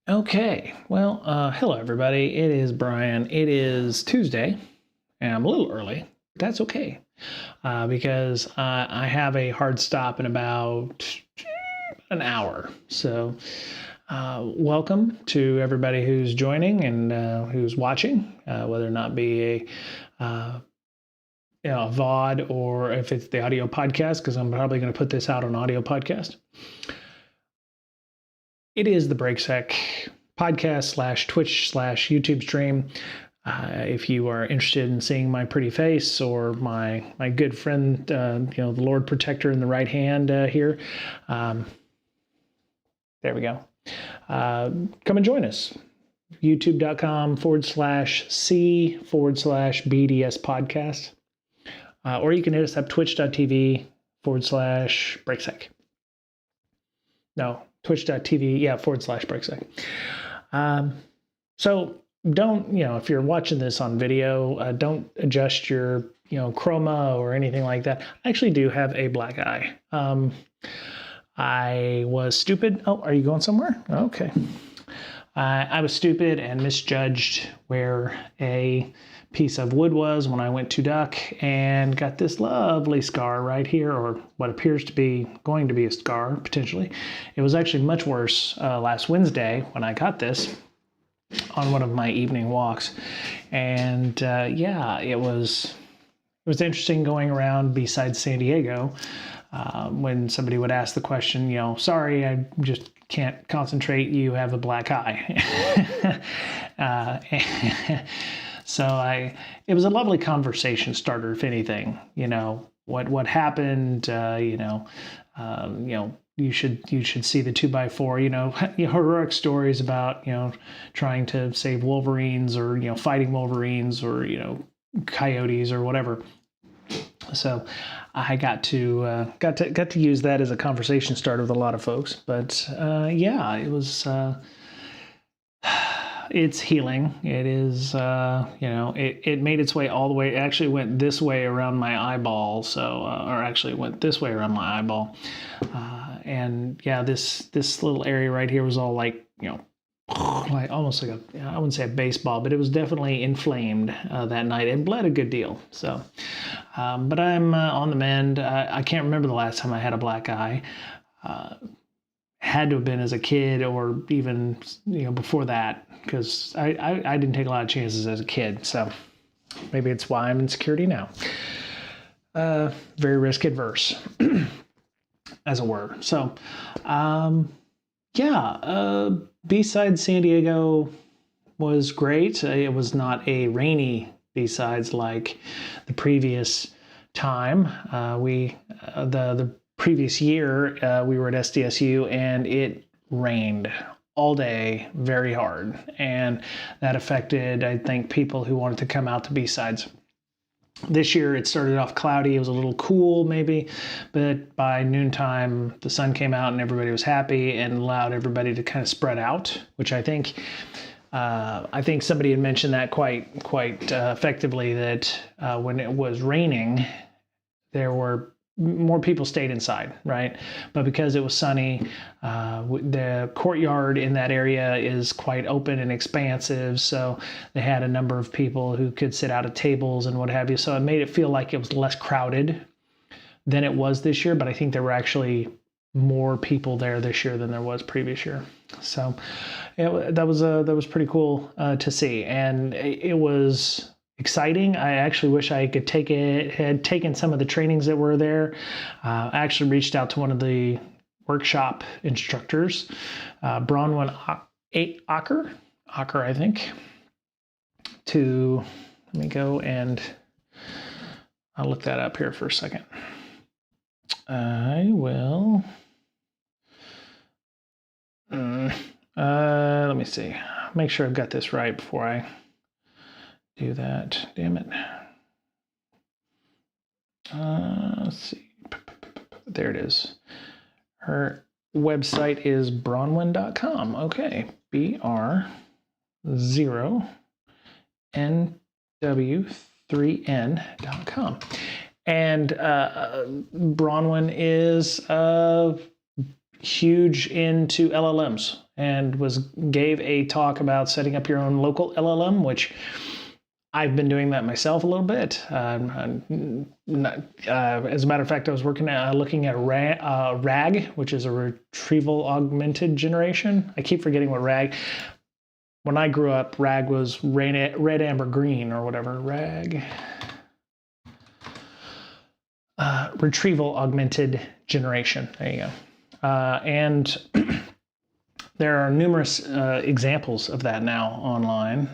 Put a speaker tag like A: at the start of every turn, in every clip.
A: Okay, well, hello everybody. It is Brian. It is Tuesday, and I'm a little early. That's okay, because I have a hard stop in about an hour. So, welcome to everybody who's joining and who's watching, whether or not be a VOD or if it's the audio podcast, because I'm probably going to put this out on audio podcast. It is the BreakSec podcast / Twitch / YouTube stream. If you are interested in seeing my pretty face or my good friend, the Lord Protector in the right hand here, there we go. Come and join us. youtube.com/C/BDS podcast. Or you can hit us up twitch.tv/BreakSec. No, twitch.tv, /BreakSec. So don't, if you're watching this on video, don't adjust your, chroma or anything like that. I actually do have a black eye. I was stupid. Oh, are you going somewhere? Okay. I was stupid and misjudged where a piece of wood was when I went to duck and got this lovely scar right here, or what appears to be going to be a scar, potentially. It was actually much worse last Wednesday when I got this on one of my evening walks. And it was interesting going around besides San Diego when somebody would ask the question, sorry, I just can't concentrate, you have a black eye. So it was a lovely conversation starter, if anything. What happened, you should see the 2x4, heroic stories about, trying to save wolverines or, fighting wolverines or, coyotes or whatever. So I got to use that as a conversation starter with a lot of folks. But it was, it's healing. It is, it made its way all the way. It actually went this way around my eyeball. So, or actually it went this way around my eyeball. This little area right here was all like almost like I wouldn't say a baseball, but it was definitely inflamed that night and bled a good deal. So, but I'm on the mend. I can't remember the last time I had a black eye. Had to have been as a kid or even before that, because I didn't take a lot of chances as a kid. So maybe it's why I'm in security now. Very risk adverse, as it were. So, B-Sides San Diego was great. It was not a rainy B-Sides like the previous time. The previous year, we were at SDSU and it rained all day very hard. And that affected, I think, people who wanted to come out to B-Sides. This year, it started off cloudy. It was a little cool, maybe, but by noontime, the sun came out and everybody was happy and allowed everybody to kind of spread out, which I think somebody had mentioned that quite effectively, that when it was raining, there were more people stayed inside, right? But because it was sunny, the courtyard in that area is quite open and expansive. So they had a number of people who could sit out at tables and what have you. So it made it feel like it was less crowded than it was this year. But I think there were actually more people there this year than there was previous year. So that was pretty cool to see. And it was exciting. I actually wish I had taken some of the trainings that were there. I actually reached out to one of the workshop instructors, Bronwyn Acker, I think, let me go and I'll look that up here for a second. I will. Let me see. Make sure I've got this right before I do that. Damn it. Let's see. There it is. Her website is bronwyn.com. Okay. BR0NW3N.com. And Bronwyn is huge into LLMs and gave a talk about setting up your own local LLM, which I've been doing that myself a little bit. As a matter of fact, I was looking at RAG, which is a retrieval augmented generation. I keep forgetting what RAG. When I grew up, RAG was red, amber, green, or whatever. RAG. Retrieval augmented generation. There you go. And there are numerous examples of that now online.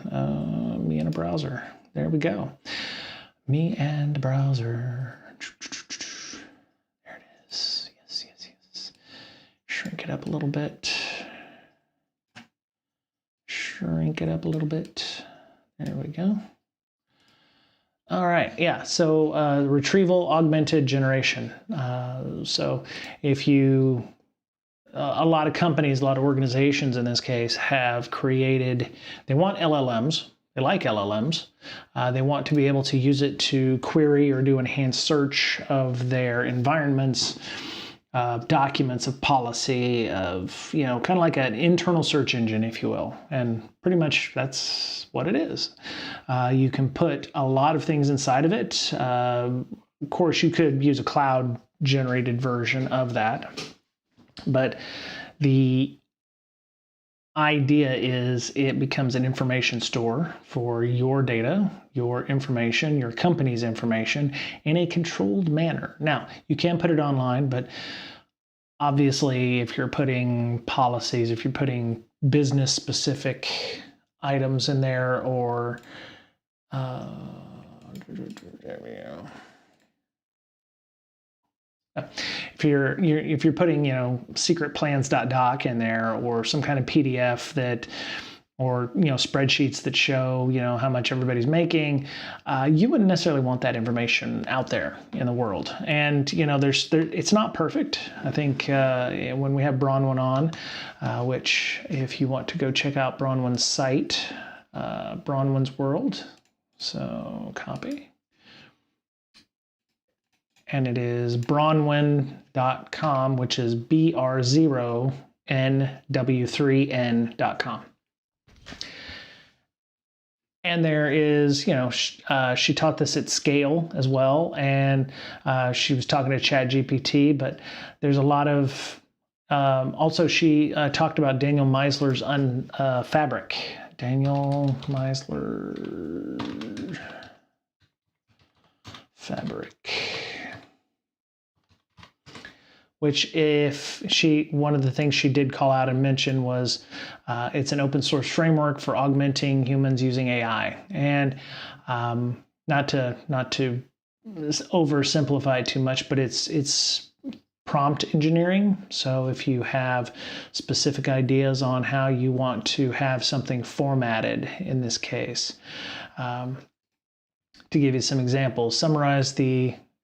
A: Me and a browser. There we go. Me and a browser. There it is. Yes, yes, yes. Shrink it up a little bit. Shrink it up a little bit. There we go. All right, yeah, so retrieval augmented generation. So if you, a lot of companies, a lot of organizations in this case have created, they want LLMs, they like LLMs, they want to be able to use it to query or do enhanced search of their environments, documents of policy, of, you know, kind of like an internal search engine, if you will. And pretty much that's what it is. You can put a lot of things inside of it. Of course, you could use a cloud generated version of that. But the idea is it becomes an information store for your data, your information, your company's information in a controlled manner. Now, you can put it online, but obviously if you're putting policies, if you're putting business specific items in there, or there we go. If you're putting, you know, secretplans.doc in there, or some kind of PDF that, or, you know, spreadsheets that show, you know, how much everybody's making, you wouldn't necessarily want that information out there in the world. And, you know, it's not perfect. I think when we have Bronwyn on, which if you want to go check out Bronwyn's site, Bronwyn's World, so copy. And it is bronwyn.com, which is BR0NW3N.com. And there is, you know, she taught this at scale as well, and she was talking to ChatGPT, but there's a lot of, also she talked about Daniel Meisler's Fabric. Daniel Meisler Fabric. Which one of the things she did call out and mention was it's an open source framework for augmenting humans using AI. And not to oversimplify it too much, but it's prompt engineering. So if you have specific ideas on how you want to have something formatted, in this case, to give you some examples,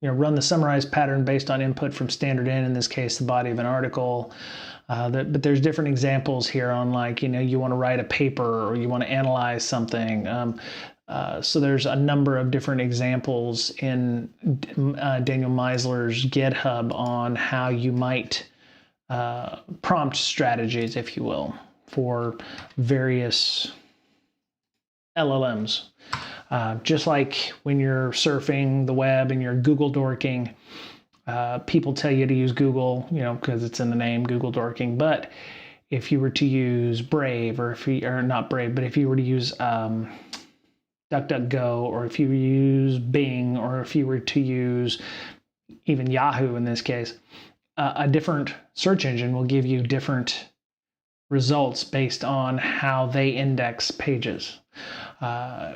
A: run the summarize pattern based on input from standard in this case, the body of an article. But there's different examples here on, like, you know, you want to write a paper or you want to analyze something. So there's a number of different examples in Daniel Meisler's GitHub on how you might prompt strategies, if you will, for various LLMs. Just like when you're surfing the web and you're Google dorking, people tell you to use Google, you know, because it's in the name, Google dorking. But if you were to use Brave, or not Brave, but if you were to use DuckDuckGo, or if you use Bing, or if you were to use even Yahoo in this case, a different search engine will give you different results based on how they index pages.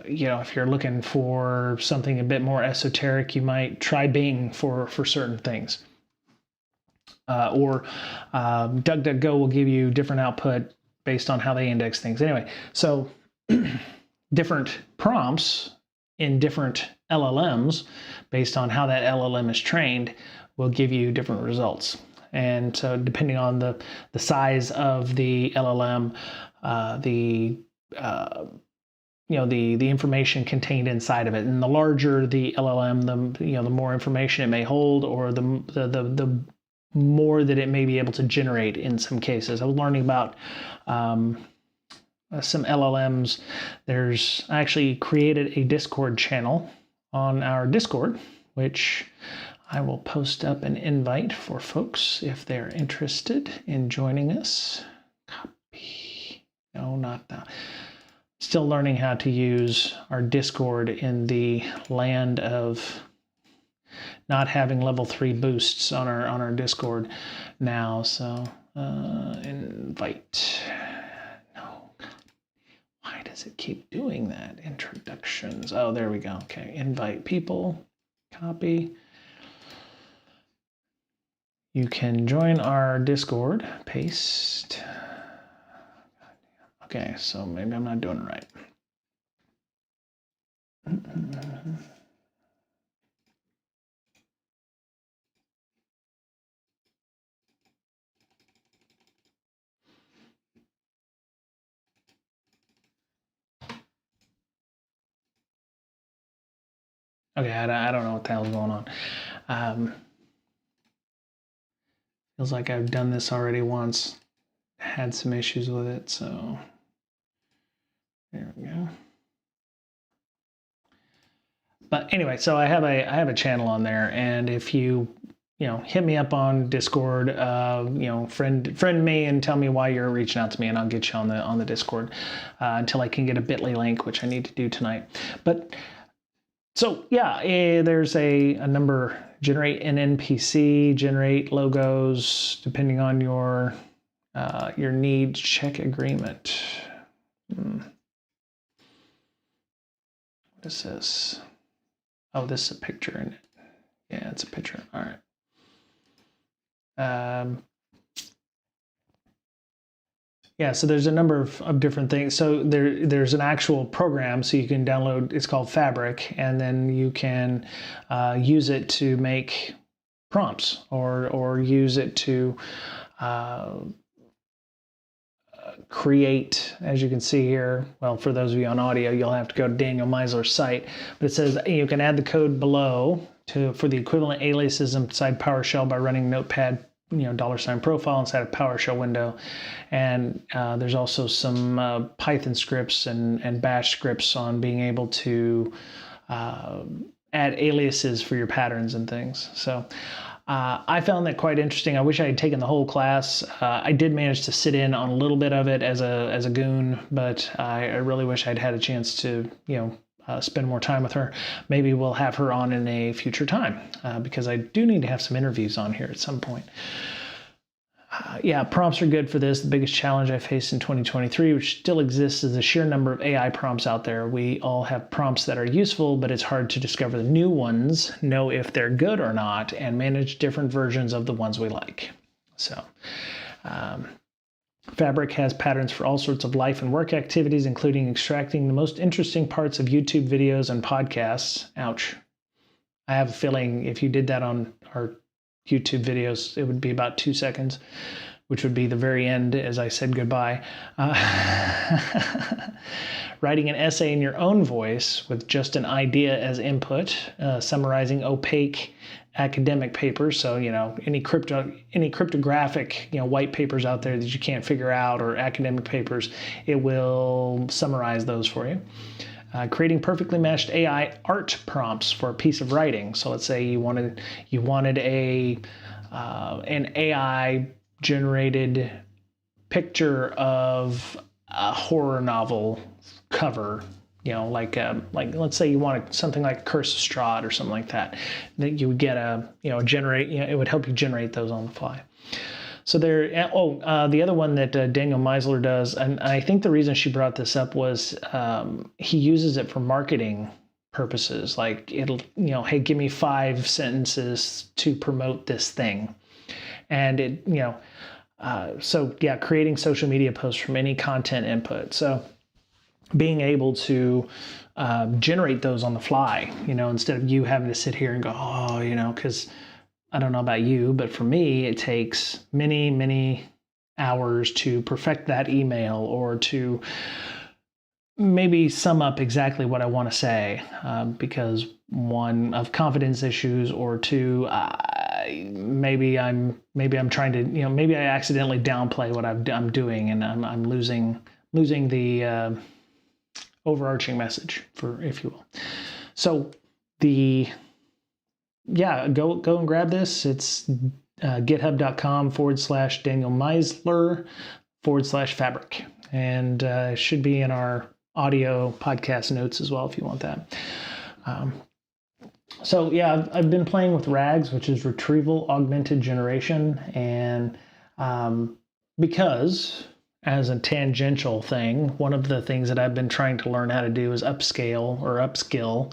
A: You know, if you're looking for something a bit more esoteric, you might try Bing for certain things. Or DuckDuckGo will give you different output based on how they index things. Anyway, so different prompts in different LLMs based on how that LLM is trained will give you different results. And so depending on the size of the LLM, the information contained inside of it, and the larger the LLM, the more information it may hold, or the more that it may be able to generate in some cases. I was learning about some LLMs. I actually created a Discord channel on our Discord, which I will post up an invite for folks if they're interested in joining us. Copy. No, not that. Still learning how to use our Discord in the land of not having level 3 boosts on our Discord now. So invite. No. Why does it keep doing that? Introductions. Oh, there we go. Okay. Invite people. Copy. You can join our Discord. Paste. Okay, so maybe I'm not doing it right. Okay, I don't know what the hell's going on. Feels like I've done this already once. Had some issues with it, so there we go. But anyway, so I have a channel on there, and if you hit me up on Discord, friend me and tell me why you're reaching out to me, and I'll get you on the Discord until I can get a bit.ly link, which I need to do tonight. But so yeah, there's a number. Generate an NPC, generate logos, depending on your needs. Check agreement. What is this? Oh, this is a picture in it. Yeah, it's a picture. All right. Yeah, so there's a number of different things. So there's an actual program, so you can download. It's called Fabric, and then you can use it to make prompts, or use it to create. As you can see here, well, for those of you on audio, you'll have to go to Daniel Meisler's site, but it says you can add the code below for the equivalent aliases inside PowerShell by running Notepad. $profile inside a PowerShell window, and there's also some Python scripts and Bash scripts on being able to add aliases for your patterns and things. So I found that quite interesting. I wish I had taken the whole class. I did manage to sit in on a little bit of it as a goon, but I really wish I'd had a chance to spend more time with her. Maybe we'll have her on in a future time because I do need to have some interviews on here at some point. Yeah, prompts are good for this. The biggest challenge I faced in 2023, which still exists, is the sheer number of AI prompts out there. We all have prompts that are useful, but it's hard to discover the new ones, know if they're good or not, and manage different versions of the ones we like. So, Fabric has patterns for all sorts of life and work activities, including extracting the most interesting parts of YouTube videos and podcasts. Ouch. I have a feeling if you did that on our YouTube videos, it would be about 2 seconds, which would be the very end as I said goodbye. Writing an essay in your own voice with just an idea as input, summarizing opaque academic papers. So, any cryptographic, white papers out there that you can't figure out, or academic papers, it will summarize those for you. Creating perfectly matched AI art prompts for a piece of writing. So let's say you wanted an AI generated picture of a horror novel cover. Like let's say you wanted something like Curse of Strahd or something like that. That you would get it would help you generate those on the fly. So the other one that Daniel Meisler does, and I think the reason she brought this up was he uses it for marketing purposes. Like it'll, hey, give me 5 sentences to promote this thing. And it, so yeah, creating social media posts from any content input. So being able to generate those on the fly, instead of you having to sit here and go, because I don't know about you, but for me, it takes many, many hours to perfect that email, or to maybe sum up exactly what I want to say, because one, of confidence issues, or two, maybe I'm trying to, maybe I accidentally downplay what I'm doing, and I'm losing the overarching message, if you will. So go and grab this. It's github.com/Daniel Meisler/fabric, and it should be in our audio podcast notes as well if you want that. So yeah, I've been playing with RAGs, which is retrieval augmented generation, and because as a tangential thing, one of the things that I've been trying to learn how to do is upskill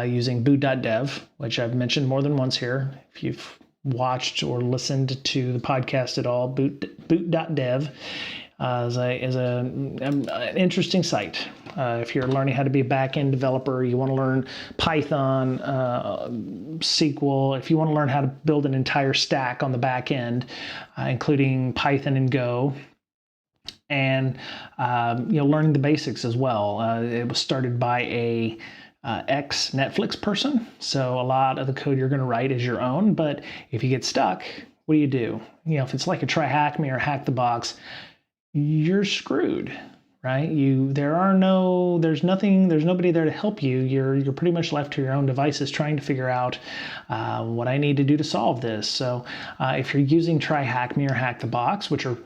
A: using boot.dev, which I've mentioned more than once here. If you've watched or listened to the podcast at all, boot.dev is an interesting site. If you're learning how to be a back-end developer, you want to learn Python, SQL, if you want to learn how to build an entire stack on the back end, including Python and Go, and learning the basics as well. It was started by a ex-Netflix person, so a lot of the code you're going to write is your own, but if you get stuck, what do? If it's like a try hack me or hack the box, you're screwed, right? There's nobody there to help you. You're pretty much left to your own devices trying to figure out what I need to do to solve this. So if you're using try hack me or hack the box, which are,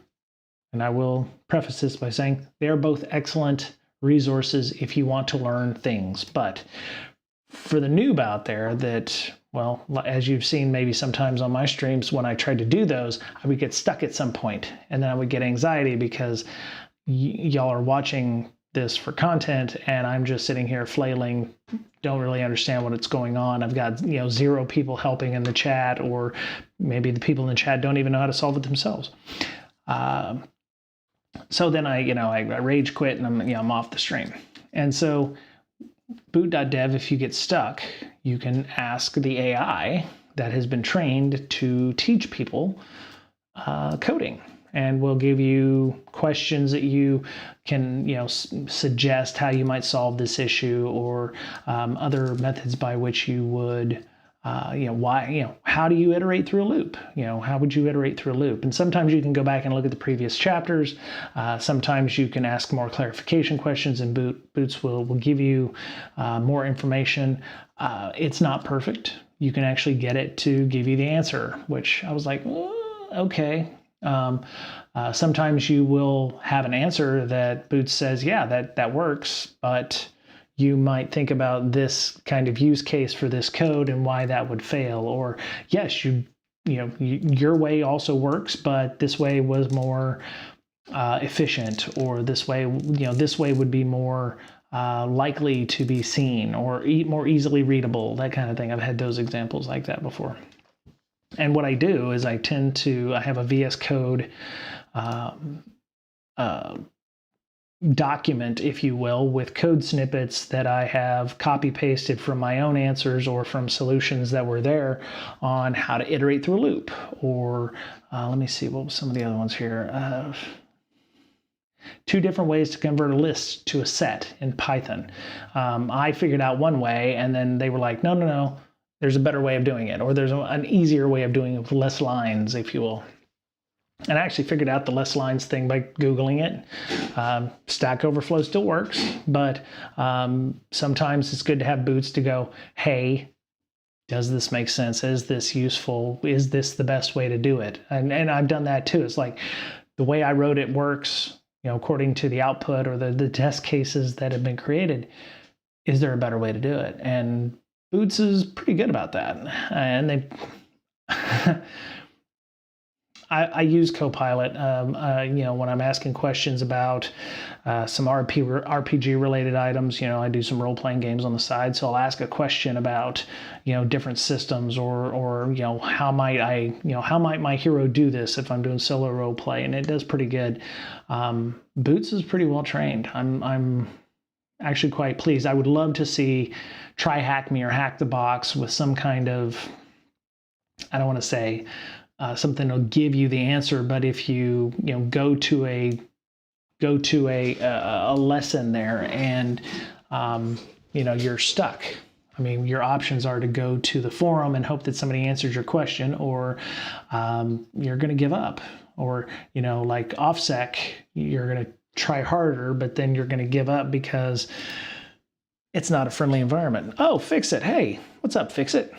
A: and I will preface this by saying they are both excellent resources if you want to learn things. But for the noob out there that, well, as you've seen maybe sometimes on my streams, when I tried to do those, I would get stuck at some point, and then I would get anxiety because y'all are watching this for content and I'm just sitting here flailing, don't really understand what's going on. I've got 0 people helping in the chat, or maybe the people in the chat don't even know how to solve it themselves. So then I rage quit and I'm off the stream. And so boot.dev, if you get stuck, you can ask the AI that has been trained to teach people coding, and we'll give you questions that you can suggest how you might solve this issue, or other methods by which you would how do you iterate through a loop? How would you iterate through a loop? And sometimes you can go back and look at the previous chapters. Sometimes you can ask more clarification questions, and Boots will give you more information. It's not perfect. You can actually get it to give you the answer, which I was like, okay. Sometimes you will have an answer that Boots says, yeah, that works, but you might think about this kind of use case for this code and why that would fail. Or yes, your way also works, but this way was more efficient, or this way would be more likely to be seen, or more easily readable, that kind of thing. I've had those examples like that before. And what I do is I have a VS Code document, if you will, with code snippets that I have copy pasted from my own answers or from solutions that were there on how to iterate through a loop. Or let me see, what was some of the other ones here? 2 different ways to convert a list to a set in Python. I figured out one way, and then they were like, no, there's a better way of doing it, or there's an easier way of doing it with less lines, if you will. And I actually figured out the less lines thing by Googling it. Stack Overflow still works, but sometimes it's good to have Boots to go, hey, does this make sense? Is this useful? Is this the best way to do it? And I've done that too. It's like the way I wrote it works, according to the output or the test cases that have been created. Is there a better way to do it? And Boots is pretty good about that. And they... I use Copilot, when I'm asking questions about some RPG-related items. I do some role-playing games on the side, so I'll ask a question about, different systems, or how might my hero do this if I'm doing solo role-play, and it does pretty good. Boots is pretty well trained. I'm actually quite pleased. I would love to see try hack me or hack the box with some kind of, I don't want to say something that'll give you the answer, but if you go to a lesson there and you're stuck, I mean, your options are to go to the forum and hope that somebody answers your question, or you're going to give up. Or, you know, like OffSec, you're going to try harder, but then you're going to give up because it's not a friendly environment. Oh, Fix It. Hey, what's up, Fix It?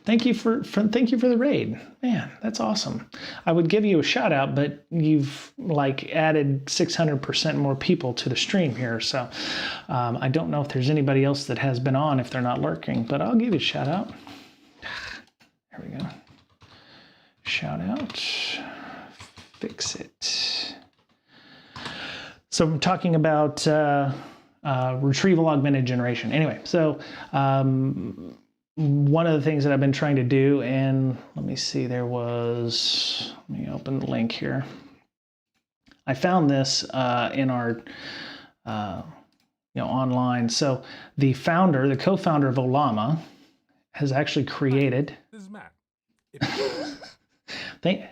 A: Thank you for the raid. Man, that's awesome. I would give you a shout out, but you've like added 600% more people to the stream here. So I don't know if there's anybody else that has been on if they're not lurking, but I'll give you a shout out. There we go. Shout out. Fix It. So I'm talking about retrieval augmented generation. Anyway, so one of the things that I've been trying to do, and let me see, let me open the link here. I found this in our, online. So the co-founder of Ollama has actually created.
B: This is Matt.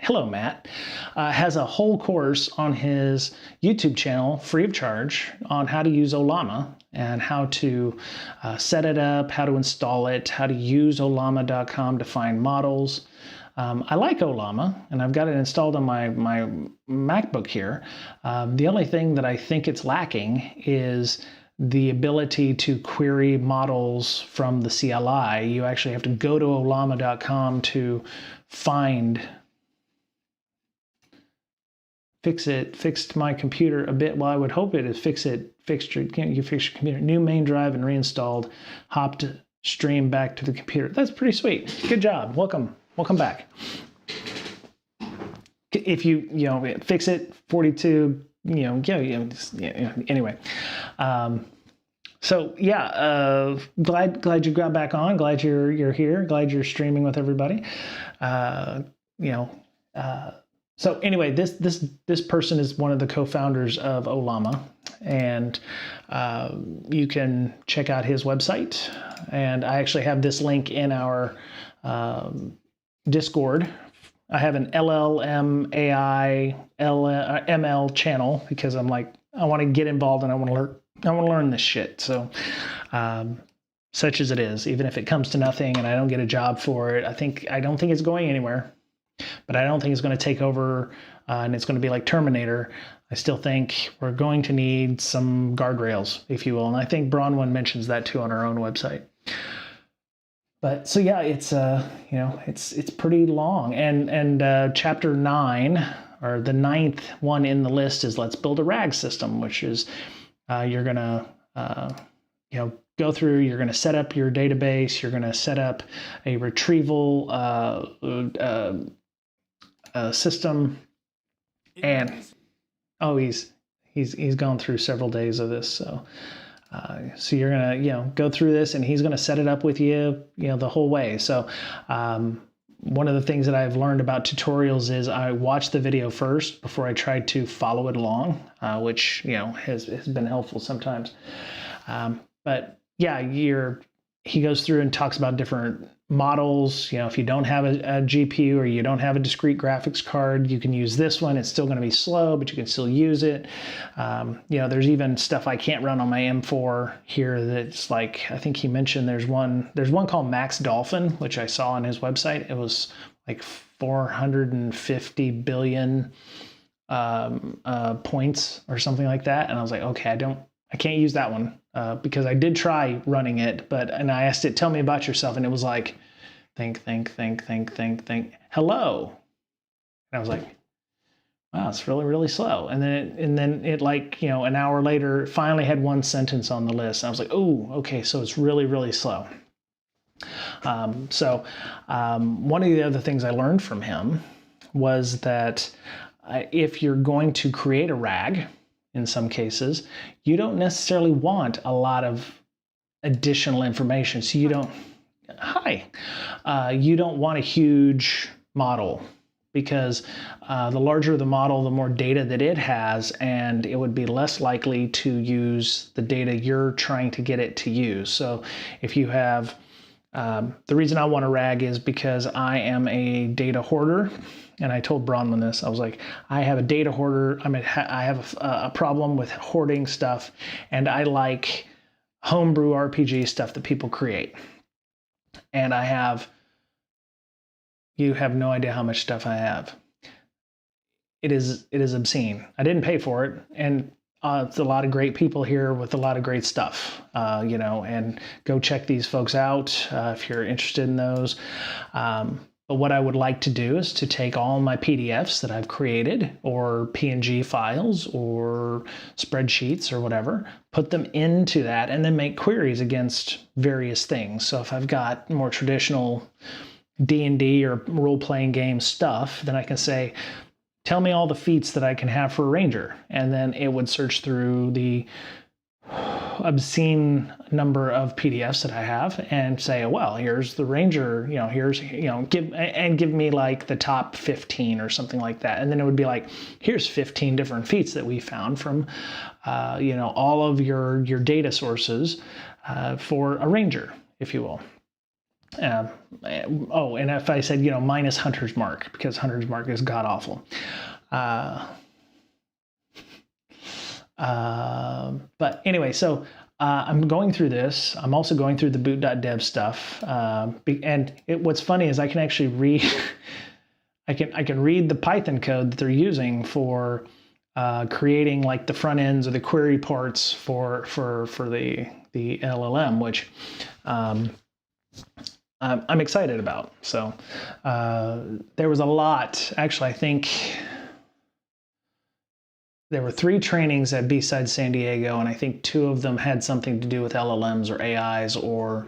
A: Hello, Matt. Has a whole course on his YouTube channel, free of charge, on how to use Ollama and how to set it up, how to install it, how to use Ollama.com to find models. I like Ollama, and I've got it installed on my MacBook here. The only thing that I think it's lacking is the ability to query models from the CLI. You actually have to go to Ollama.com to find. Fixed my computer a bit. Well, I would hope it is fixed your computer, new main drive and reinstalled, hopped stream back to the computer. That's pretty sweet. Good job. Welcome back. If you fix it 42, anyway. So yeah, glad you got back on. Glad you're here. Glad you're streaming with everybody. So anyway, this person is one of the co-founders of Ollama, and you can check out his website. And I actually have this link in our Discord. I have an ML channel because I'm like, I want to get involved and I want to learn this shit. So such as it is, even if it comes to nothing and I don't get a job for it, I don't think it's going anywhere. But I don't think it's going to take over and it's going to be like Terminator. I still think we're going to need some guardrails, if you will. And I think Bronwyn mentions that too on our own website. But so yeah, it's it's pretty long. And chapter 9, or the 9th one in the list, is let's build a RAG system, which is you're gonna go through, you're going to set up your database, you're going to set up a retrieval system, and he's gone through several days of this, so you're gonna go through this, and he's gonna set it up with you the whole way. So one of the things that I've learned about tutorials is I watch the video first before I try to follow it along, which has been helpful sometimes. But yeah, he goes through and talks about different models. If you don't have a GPU or you don't have a discrete graphics card, you can use this one. It's still going to be slow, but you can still use it. There's even stuff I can't run on my M4 here that's like, I think he mentioned there's one called Max Dolphin, which I saw on his website. It was like 450 billion points or something like that. And I was like, okay, I can't use that one because I did try running it, and I asked it, tell me about yourself, and it was like, think, hello. And I was like, wow, it's really, really slow. And then it like, an hour later, finally had one sentence on the list. And I was like, oh, okay, so it's really, really slow. One of the other things I learned from him was that if you're going to create a RAG, in some cases, you don't necessarily want a lot of additional information. So you don't want a huge model, because the larger the model, the more data that it has, and it would be less likely to use the data you're trying to get it to use. So if you have, the reason I want a RAG is because I am a data hoarder. And I told Bronwyn this. I was like, I have a data hoarder. I have a problem with hoarding stuff, and I like homebrew RPG stuff that people create. And you have no idea how much stuff I have. It is obscene. I didn't pay for it, and it's a lot of great people here with a lot of great stuff, and go check these folks out if you're interested in those. But what I would like to do is to take all my PDFs that I've created, or PNG files, or spreadsheets, or whatever, put them into that, and then make queries against various things. So if I've got more traditional D&D or role-playing game stuff, then I can say, tell me all the feats that I can have for a ranger. And then it would search through the obscene number of PDFs that I have and say, well, here's the ranger, give me like the top 15 or something like that. And then it would be like, here's 15 different feats that we found from, all of your data sources for a ranger, if you will. And if I said, minus Hunter's Mark, because Hunter's Mark is god awful. But anyway, so I'm going through this. I'm also going through the boot.dev stuff. And what's funny is I can actually read, I can read the Python code that they're using for creating like the front ends or the query parts for the LLM, which I'm excited about. So there was a lot. Actually, I think there were 3 trainings at BSides San Diego, and I think 2 of them had something to do with LLMs or AIs or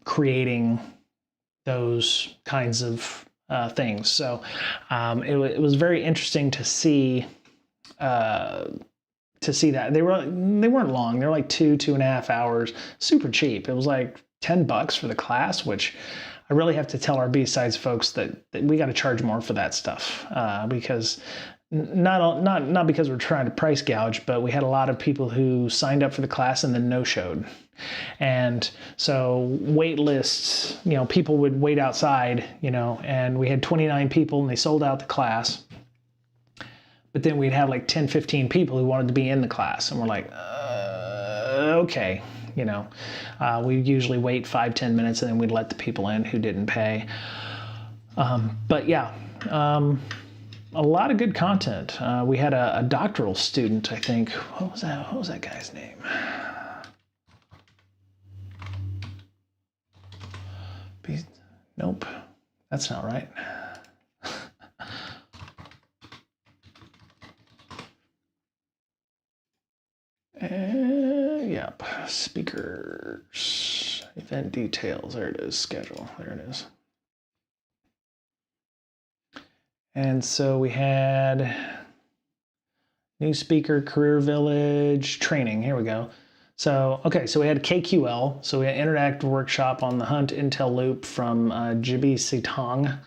A: creating those kinds of things. So it was very interesting to see that. They weren't long. They were like 2.5 hours, super cheap. It was like $10 for the class, which I really have to tell our B-Sides folks that we got to charge more for that stuff because not because we're trying to price gouge, but we had a lot of people who signed up for the class and then no-showed. And so wait lists, people would wait outside, and we had 29 people and they sold out the class. But then we'd have like 10, 15 people who wanted to be in the class. And we're like, okay. We'd usually wait 5-10 minutes and then we'd let the people in who didn't pay. But yeah, a lot of good content. We had a doctoral student, I think. What was that guy's name? Nope, that's not right. Yep, speakers, event details, there it is, schedule, there it is. And so we had new speaker, career village, training, here we go. So, okay, so we had KQL, so we had interactive workshop on the Hunt Intel Loop from Jibi Sitong.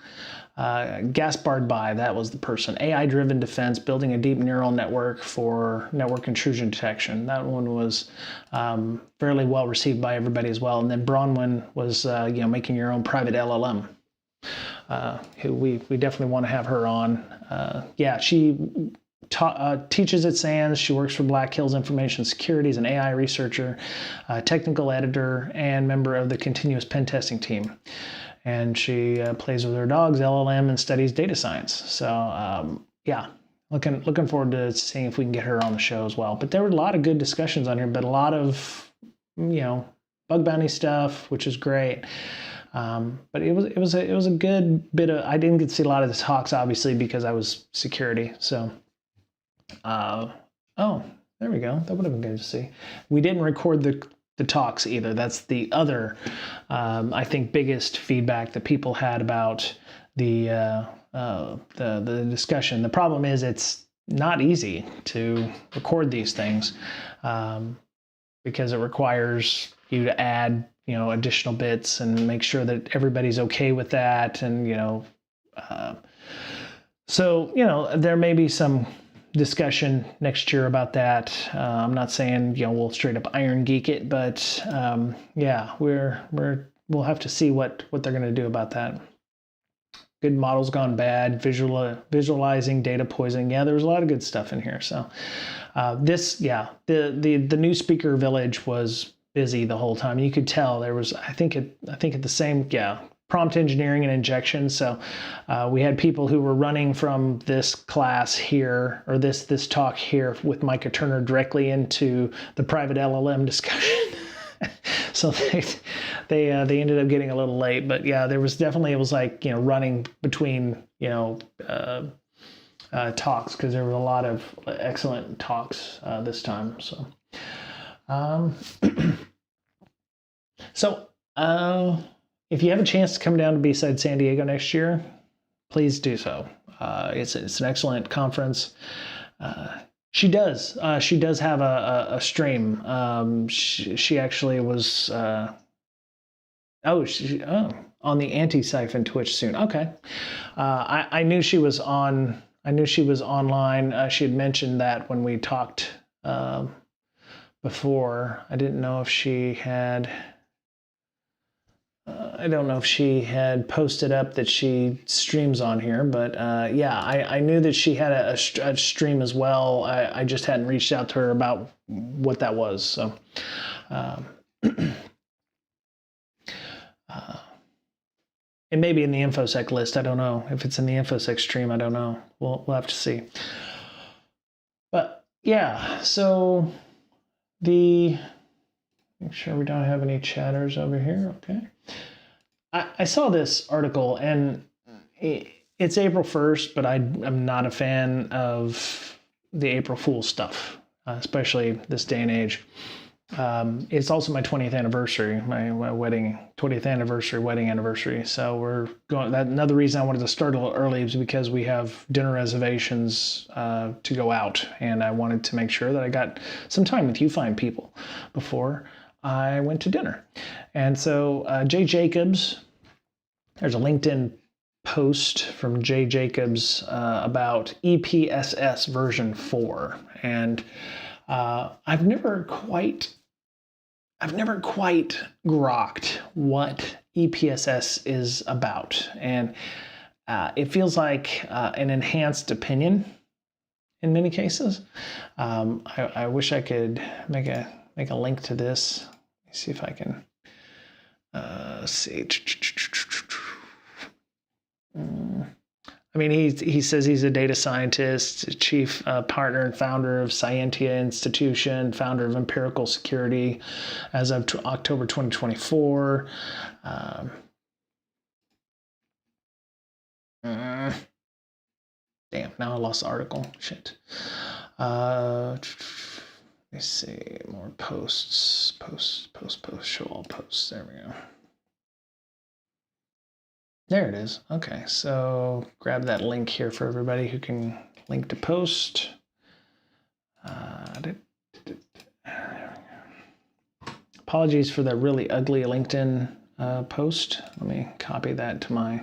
A: Gaspard Bai, that was the person. AI-driven defense, building a deep neural network for network intrusion detection. That one was fairly well received by everybody as well. And then Bronwyn was, making your own private LLM. Who we definitely want to have her on. She teaches at SANS. She works for Black Hills Information Security as an AI researcher, technical editor, and member of the continuous pen testing team. And she plays with her dogs, LLM, and studies data science. So looking forward to seeing if we can get her on the show as well. But there were a lot of good discussions on here, but a lot of bug bounty stuff, which is great. But it was a good bit of. I didn't get to see a lot of the talks, obviously, because I was security. So, there we go. That would have been good to see. We didn't record the talks either. That's the other, I think, biggest feedback that people had about the discussion. The problem is it's not easy to record these things because it requires you to add additional bits and make sure that everybody's okay with that. And, there may be some discussion next year about that. I'm not saying, we'll straight up iron geek it, but we'll have to see what they're going to do about that. good models gone bad, visualizing data poisoning. Yeah, there was a lot of good stuff in here. So the new speaker village was busy the whole time. You could tell there was, I think at the same, prompt engineering and injection. So we had people who were running from this class here, or this talk here with Micah Turner directly into the private LLM discussion. So they ended up getting a little late, but yeah, there was definitely, it was like, running between, talks, because there were a lot of excellent talks this time. So, if you have a chance to come down to B-Side San Diego next year, please do so. It's an excellent conference. She does have a stream. She actually was on the Anti-Siphon Twitch soon. Okay, I knew she was on. I knew she was online. She had mentioned that when we talked before. I didn't know if she had. I don't know if she had posted up that she streams on here, but I knew that she had a stream as well. I just hadn't reached out to her about what that was. So, it may be in the InfoSec list. I don't know if it's in the InfoSec stream. I don't know. We'll have to see. But yeah, so make sure we don't have any chatters over here. Okay. I saw this article, and it's April 1st, but I'm not a fan of the April Fool stuff, especially this day and age. It's also my 20th anniversary, my wedding, 20th anniversary, wedding anniversary. So we're going, another reason I wanted to start a little early is because we have dinner reservations to go out, and I wanted to make sure that I got some time with you fine people before I went to dinner. And so Jay Jacobs, there's a LinkedIn post from Jay Jacobs about EPSS version 4. And I've never quite grokked what EPSS is about. And it feels like an enhanced opinion in many cases. I wish I could make a link to this. Let me see if I can see. I mean, he says he's a data scientist, chief partner and founder of Scientia Institution, founder of Empirical Security as of October 2024. Damn, now I lost the article. Shit. Let me see, more posts, show all posts. There we go. There it is. Okay, so grab that link here for everybody who can link to post. Apologies for that really ugly LinkedIn post. Let me copy that to my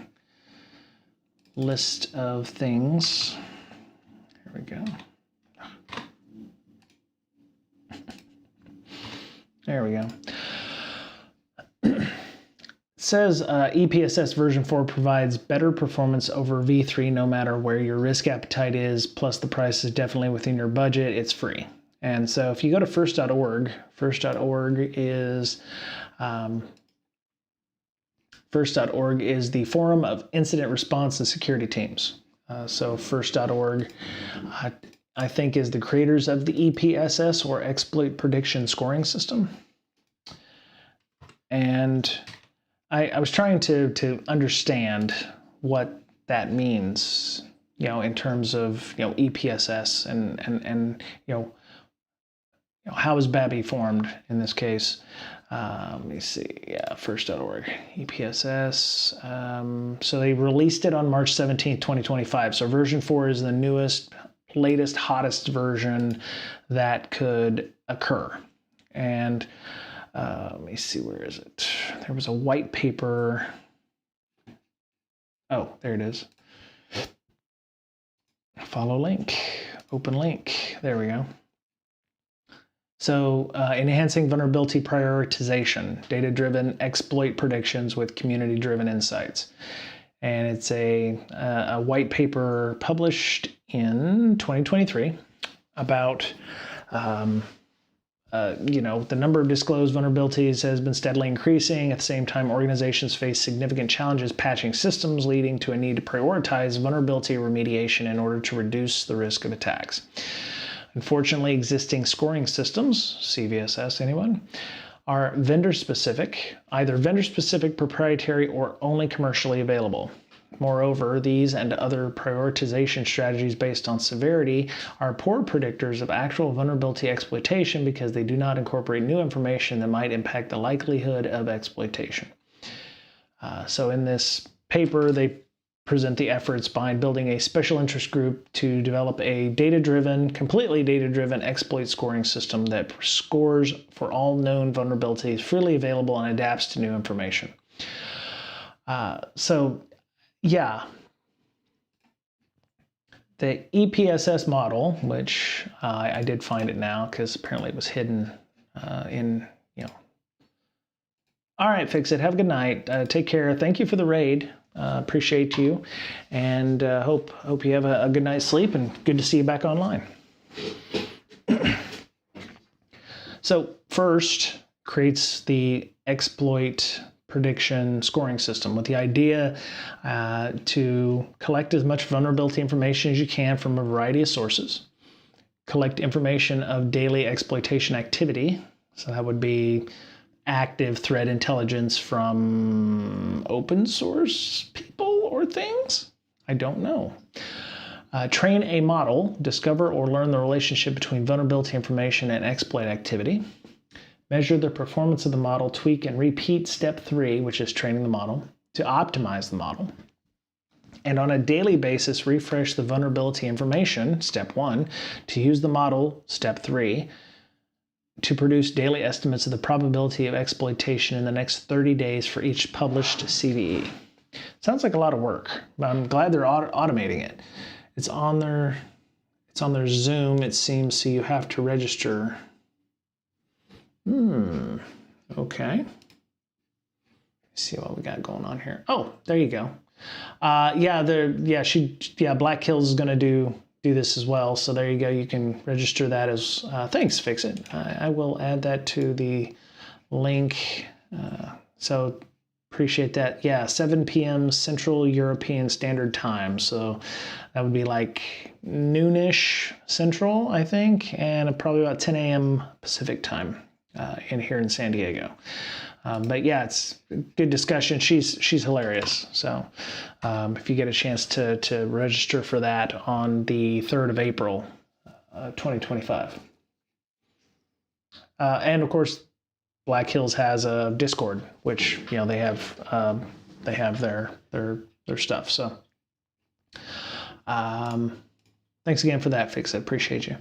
A: list of things. Here we go. There we go. It says EPSS version 4 provides better performance over V3 no matter where your risk appetite is, plus the price is definitely within your budget. It's free. And so if you go to first.org, first.org is the Forum of Incident Response and Security Teams. So first.org, I think, is the creators of the EPSS, or Exploit Prediction Scoring System. And I was trying to understand what that means, in terms of, EPSS and how is Babby formed in this case. Let me see. Yeah, first.org, EPSS. So they released it on March 17th, 2025. So version 4 is the newest, latest, hottest version that could occur. And let me see, where is it? There was a white paper. Oh, there it is. Follow link, open link. There we go. So enhancing vulnerability prioritization, data-driven exploit predictions with community-driven insights. and it's a white paper published in 2023 about the number of disclosed vulnerabilities has been steadily increasing. At the same time, organizations face significant challenges patching systems, leading to a need to prioritize vulnerability remediation in order to reduce the risk of attacks. Unfortunately, existing scoring systems, CVSS anyone, are vendor-specific, either vendor-specific, proprietary, or only commercially available. Moreover, these and other prioritization strategies based on severity are poor predictors of actual vulnerability exploitation because they do not incorporate new information that might impact the likelihood of exploitation. So in this paper, they present the efforts behind building a special interest group to develop a completely data-driven exploit scoring system that scores for all known vulnerabilities, freely available, and adapts to new information. The EPSS model, which I did find it now because apparently it was hidden All right, Fix It. Have a good night. Take care. Thank you for the raid. Appreciate you, and hope you have a good night's sleep, and good to see you back online. So first, creates the exploit prediction scoring system with the idea to collect as much vulnerability information as you can from a variety of sources, collect information of daily exploitation activity, so that would be active threat intelligence from open source people or things? I don't know. Train a model, discover or learn the relationship between vulnerability information and exploit activity. Measure the performance of the model, tweak and repeat step 3, which is training the model, to optimize the model. And on a daily basis, refresh the vulnerability information, step 1, to use the model, step 3, to produce daily estimates of the probability of exploitation in the next 30 days for each published CVE. Sounds like a lot of work, but I'm glad they're automating it. It's on their Zoom, it seems, so you have to register. Okay. Let's see what we got going on here. Oh, there you go. Black Hills is going to do this as well. So there you go. You can register that as, thanks, Fix It. I will add that to the link. So appreciate that. Yeah, 7 p.m. Central European Standard Time. So that would be like noonish Central, I think, and probably about 10 a.m. Pacific time here in San Diego. But yeah, it's a good discussion. She's hilarious. So if you get a chance to register for that on the 3rd of April, 2025. And of course, Black Hills has a Discord, which they have their stuff. So thanks again for that, Fix It. Appreciate you.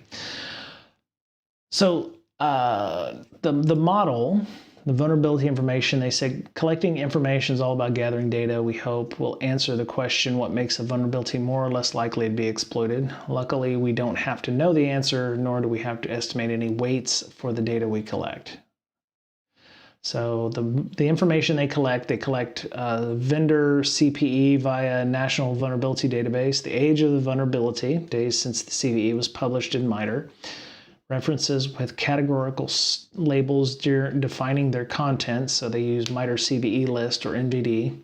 A: So the model, the vulnerability information, they said collecting information is all about gathering data. We hope will answer the question, what makes a vulnerability more or less likely to be exploited? Luckily, we don't have to know the answer, nor do we have to estimate any weights for the data we collect. So the information they collect vendor CPE via National Vulnerability Database, the age of the vulnerability, days since the CVE was published in MITRE, references with categorical labels defining their content, so they use MITRE CVE list or NVD.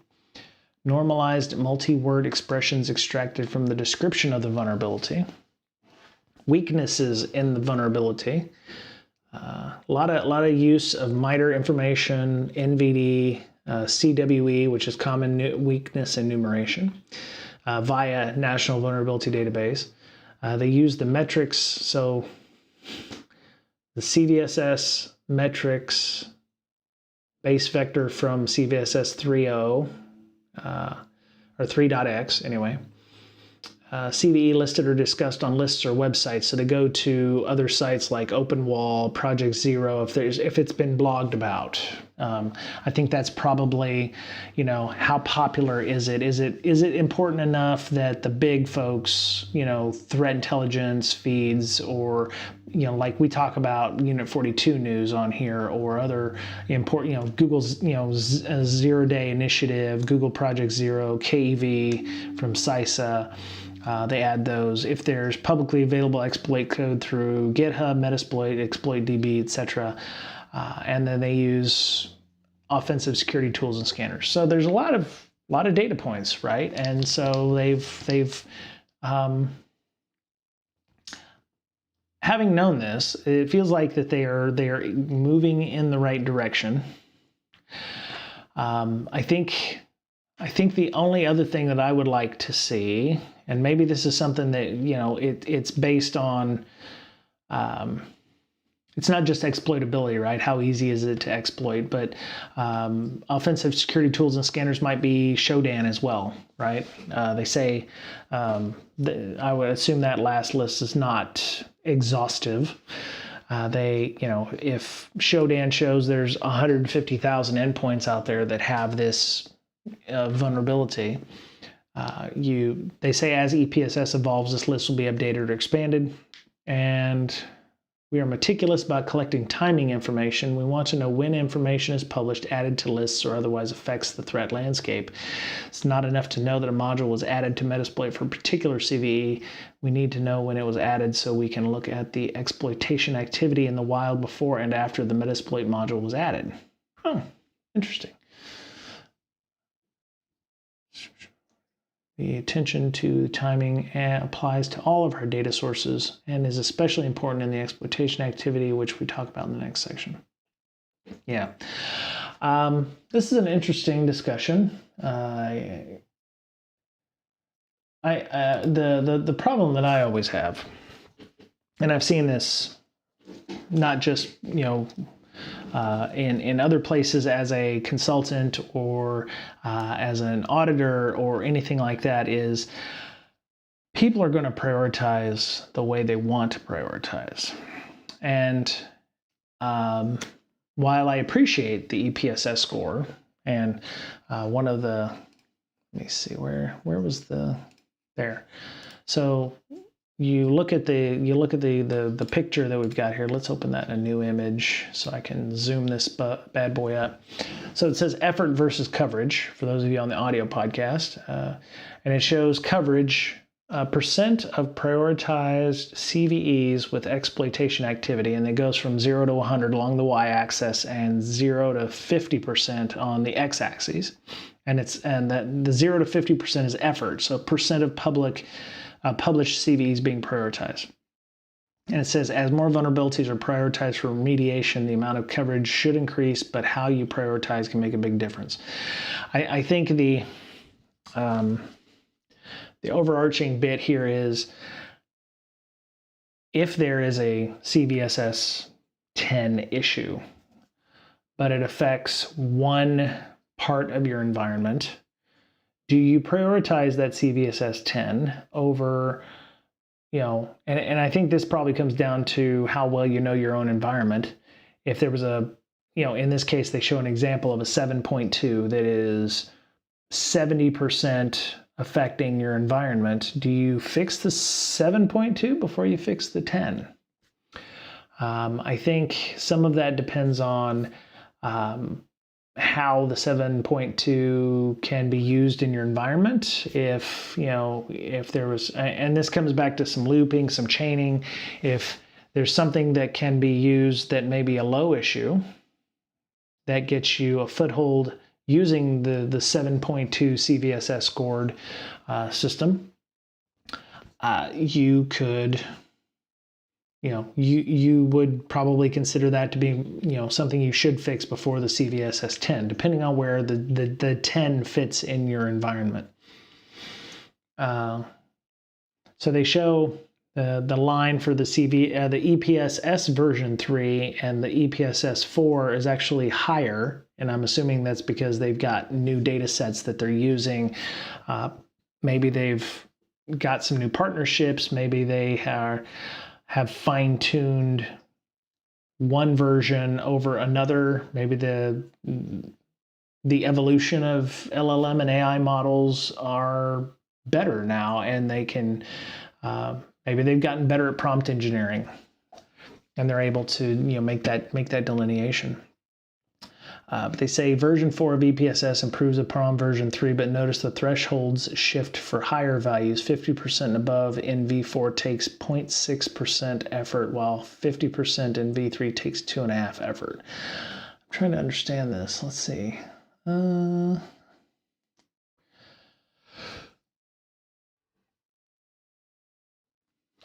A: Normalized multi-word expressions extracted from the description of the vulnerability. Weaknesses in the vulnerability. A lot of use of MITRE information, NVD, CWE, which is Common Weakness Enumeration, via National Vulnerability Database. They use the metrics, so the CVSS metrics base vector from CVSS 3.0 or 3.x anyway. CVE listed or discussed on lists or websites, so they go to other sites like OpenWall, Project Zero if it's been blogged about. I think that's probably, how popular is it? Is it important enough that the big folks, threat intelligence feeds, or, like we talk about Unit 42 news on here, or other important, Google's, Zero Day Initiative, Google Project Zero, KEV from CISA. They add those. If there's publicly available exploit code through GitHub, Metasploit, ExploitDB, etc., and then they use offensive security tools and scanners. So there's a lot of data points, right? And so they've having known this, it feels like that they are moving in the right direction. I think the only other thing that I would like to see, and maybe this is something that, it's based on, it's not just exploitability, right? How easy is it to exploit? But offensive security tools and scanners might be Shodan as well, right? They say, I would assume that last list is not exhaustive. If Shodan shows there's 150,000 endpoints out there that have this vulnerability, they say as EPSS evolves, this list will be updated or expanded. And we are meticulous about collecting timing information. We want to know when information is published, added to lists, or otherwise affects the threat landscape. It's not enough to know that a module was added to Metasploit for a particular CVE. We need to know when it was added so we can look at the exploitation activity in the wild before and after the Metasploit module was added. Oh, interesting. The attention to timing applies to all of our data sources and is especially important in the exploitation activity, which we talk about in the next section. Yeah, this is an interesting discussion. The problem that I always have, and I've seen this not just in other places as a consultant or as an auditor or anything like that, is people are going to prioritize the way they want to prioritize. And while I appreciate the EPSS score, and one of the, let me see, where was there. So you look at the picture that we've got here. Let's open that in a new image so I can zoom this bad boy up. So it says effort versus coverage for those of you on the audio podcast, and it shows coverage, percent of prioritized CVEs with exploitation activity, and it goes from 0 to 100 along the y-axis and 0 to 50% on the x-axis, and that the 0 to 50% is effort, so percent of published CVEs being prioritized. And it says, as more vulnerabilities are prioritized for remediation, the amount of coverage should increase, but how you prioritize can make a big difference. I think the overarching bit here is, if there is a CVSS 10 issue, but it affects one part of your environment, do you prioritize that CVSS 10 over, and I think this probably comes down to how well you know your own environment. If there was in this case, they show an example of a 7.2 that is 70% affecting your environment, do you fix the 7.2 before you fix the 10? I think some of that depends on how the 7.2 can be used in your environment. If there was, and this comes back to some looping, some chaining, if there's something that can be used that may be a low issue that gets you a foothold using the 7.2 CVSS scored system, you could, you would probably consider that to be, something you should fix before the CVSS 10, depending on where the 10 fits in your environment. So they show the line for the the EPSS version 3 and the EPSS 4 is actually higher, and I'm assuming that's because they've got new data sets that they're using. Maybe they've got some new partnerships. Maybe they have fine-tuned one version over another. Maybe the evolution of LLM and AI models are better now, and they can maybe they've gotten better at prompt engineering, and they're able to make that delineation. But they say version 4 of EPSS improves upon version 3, but notice the thresholds shift for higher values. 50% and above in V4 takes 0.6% effort, while 50% in V3 takes 2.5 effort. I'm trying to understand this. Let's see.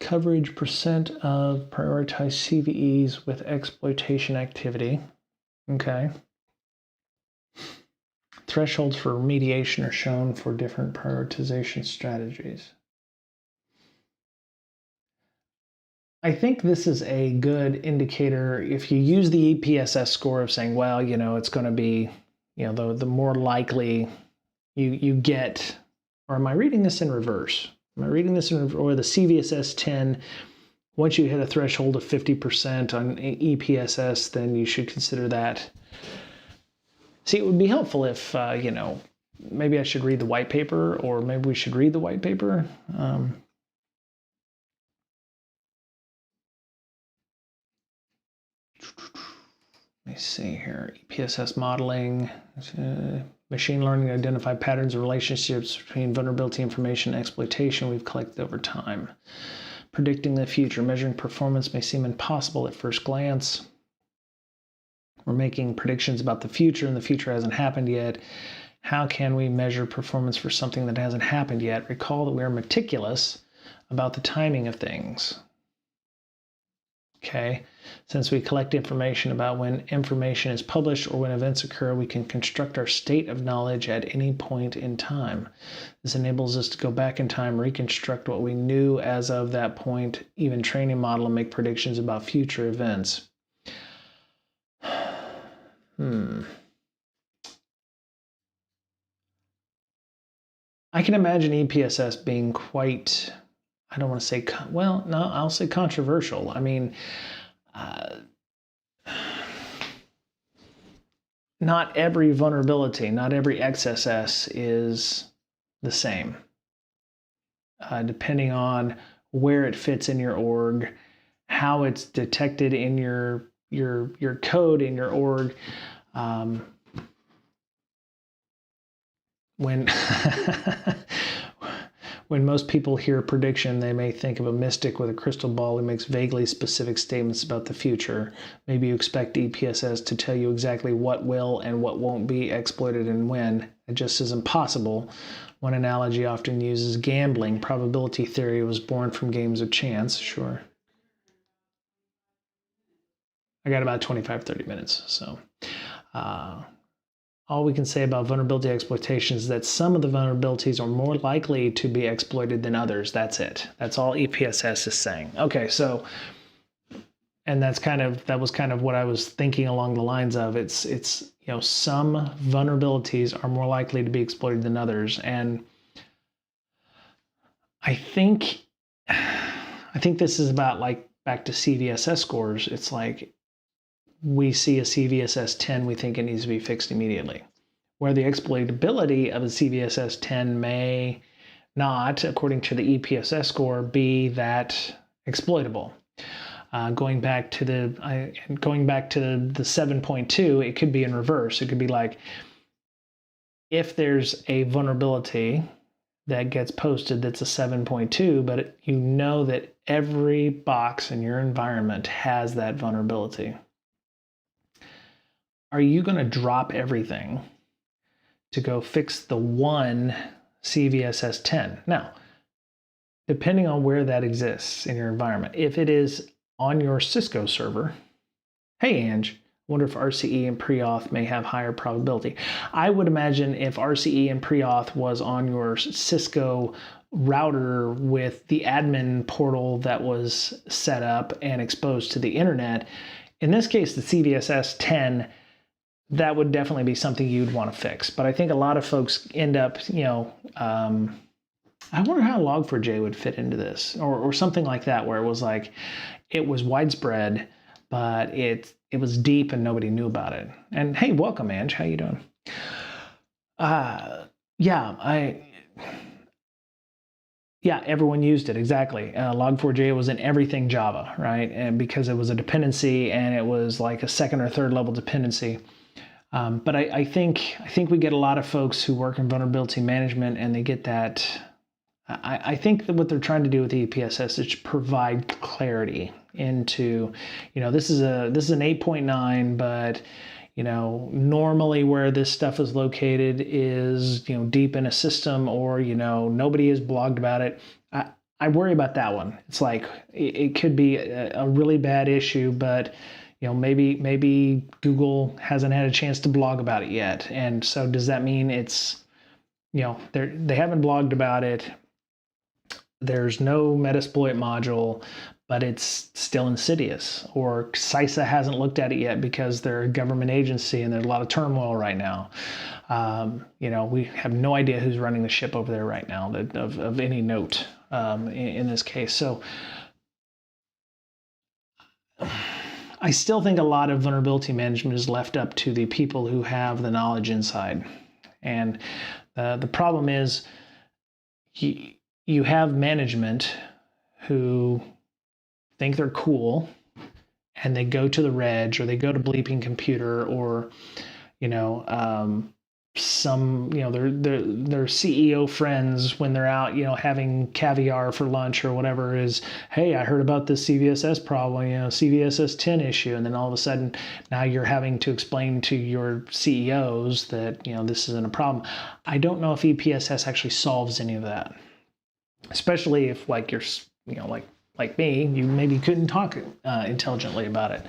A: Coverage percent of prioritized CVEs with exploitation activity. Okay. Thresholds for remediation are shown for different prioritization strategies. I think this is a good indicator if you use the EPSS score of saying, well, it's going to be, the more likely you get, or am I reading this in reverse? Am I reading this or the CVSS 10, once you hit a threshold of 50% on EPSS, then you should consider that. See, it would be helpful if, maybe I should read the white paper, or maybe we should read the white paper. Let me see here. EPSS modeling, machine learning to identify patterns and relationships between vulnerability information and exploitation we've collected over time. Predicting the future. Measuring performance may seem impossible at first glance. We're making predictions about the future, and the future hasn't happened yet. How can we measure performance for something that hasn't happened yet? Recall that we are meticulous about the timing of things. Okay, since we collect information about when information is published or when events occur, we can construct our state of knowledge at any point in time. This enables us to go back in time, reconstruct what we knew as of that point, even train a model and make predictions about future events. I can imagine EPSS being quite, I don't want to say, well, no, I'll say controversial. I mean, not every vulnerability, not every XSS is the same. Depending on where it fits in your org, how it's detected in your code in your org. When most people hear prediction, they may think of a mystic with a crystal ball who makes vaguely specific statements about the future. Maybe you expect EPSS to tell you exactly what will and what won't be exploited and when. It just isn't possible. One analogy often uses gambling. Probability theory was born from games of chance. Sure. I got about 25-30 minutes, so all we can say about vulnerability exploitation is that some of the vulnerabilities are more likely to be exploited than others. That's it. That's all EPSS is saying. Okay, so, and that was kind of what I was thinking along the lines of. It's some vulnerabilities are more likely to be exploited than others, and I think this is about, like, back to CVSS scores. It's like, we see a CVSS 10, we think it needs to be fixed immediately. Where the exploitability of a CVSS 10 may not, according to the EPSS score, be that exploitable. Going back to the 7.2, it could be in reverse. It could be like, if there's a vulnerability that gets posted that's a 7.2, but you know that every box in your environment has that vulnerability. Are you going to drop everything to go fix the one CVSS 10? Now, depending on where that exists in your environment, if it is on your Cisco server, hey, Ange, I wonder if RCE and pre-auth may have higher probability. I would imagine if RCE and pre-auth was on your Cisco router with the admin portal that was set up and exposed to the internet, in this case, the CVSS 10, that would definitely be something you'd want to fix. But I think a lot of folks end up, I wonder how Log4j would fit into this, or something like that, where it was like, it was widespread. but it was deep and nobody knew about it. And hey, welcome, Ange. How you doing? Yeah, everyone used it, exactly. Log4j was in everything Java, right? And because it was a dependency and it was like a second or third level dependency. But I think we get a lot of folks who work in vulnerability management and they get that. I think that what they're trying to do with the EPSS is to provide clarity into, this is an 8.9, but normally where this stuff is located is, deep in a system, or, nobody has blogged about it. I worry about that one. It's like, it could be a really bad issue, but, maybe Google hasn't had a chance to blog about it yet. And so does that mean it's, they haven't blogged about it? There's no Metasploit module, but it's still insidious, or CISA hasn't looked at it yet because they're a government agency and there's a lot of turmoil right now. We have no idea who's running the ship over there right now of any note in this case. So I still think a lot of vulnerability management is left up to the people who have the knowledge inside. And the problem is you have management who think they're cool and they go to the Reg, or they go to Bleeping Computer, or some their CEO friends, when they're out having caviar for lunch or whatever, is, hey, I heard about this CVSS problem, CVSS 10 issue, and then all of a sudden now you're having to explain to your CEOs that this isn't a problem. I don't know if EPSS actually solves any of that, especially if you're like me, you maybe couldn't talk intelligently about it.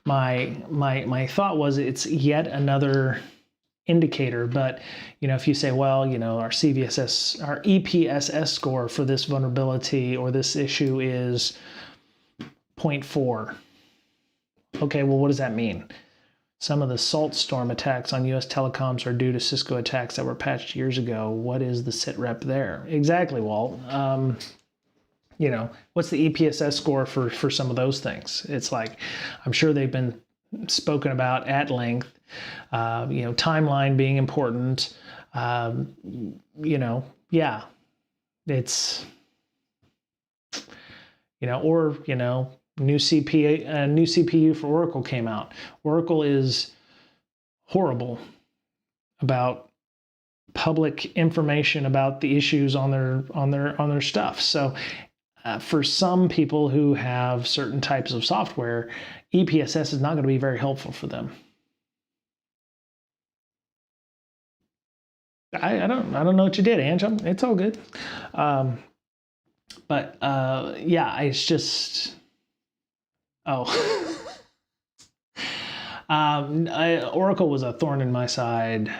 A: My thought was it's yet another indicator, but if you say, well, our EPSS score for this vulnerability or this issue is 0.4. Okay, well, what does that mean? Some of the Salt Storm attacks on US telecoms are due to Cisco attacks that were patched years ago. What is the sitrep there? Exactly, Walt. What's the EPSS score for some of those things? It's like, I'm sure they've been spoken about at length, timeline being important, it's, new CPU for Oracle came out. Oracle is horrible about public information about the issues on their stuff. So for some people who have certain types of software, EPSS is not going to be very helpful for them. I don't know what you did, Ange. It's all good. It's just, Oracle was a thorn in my side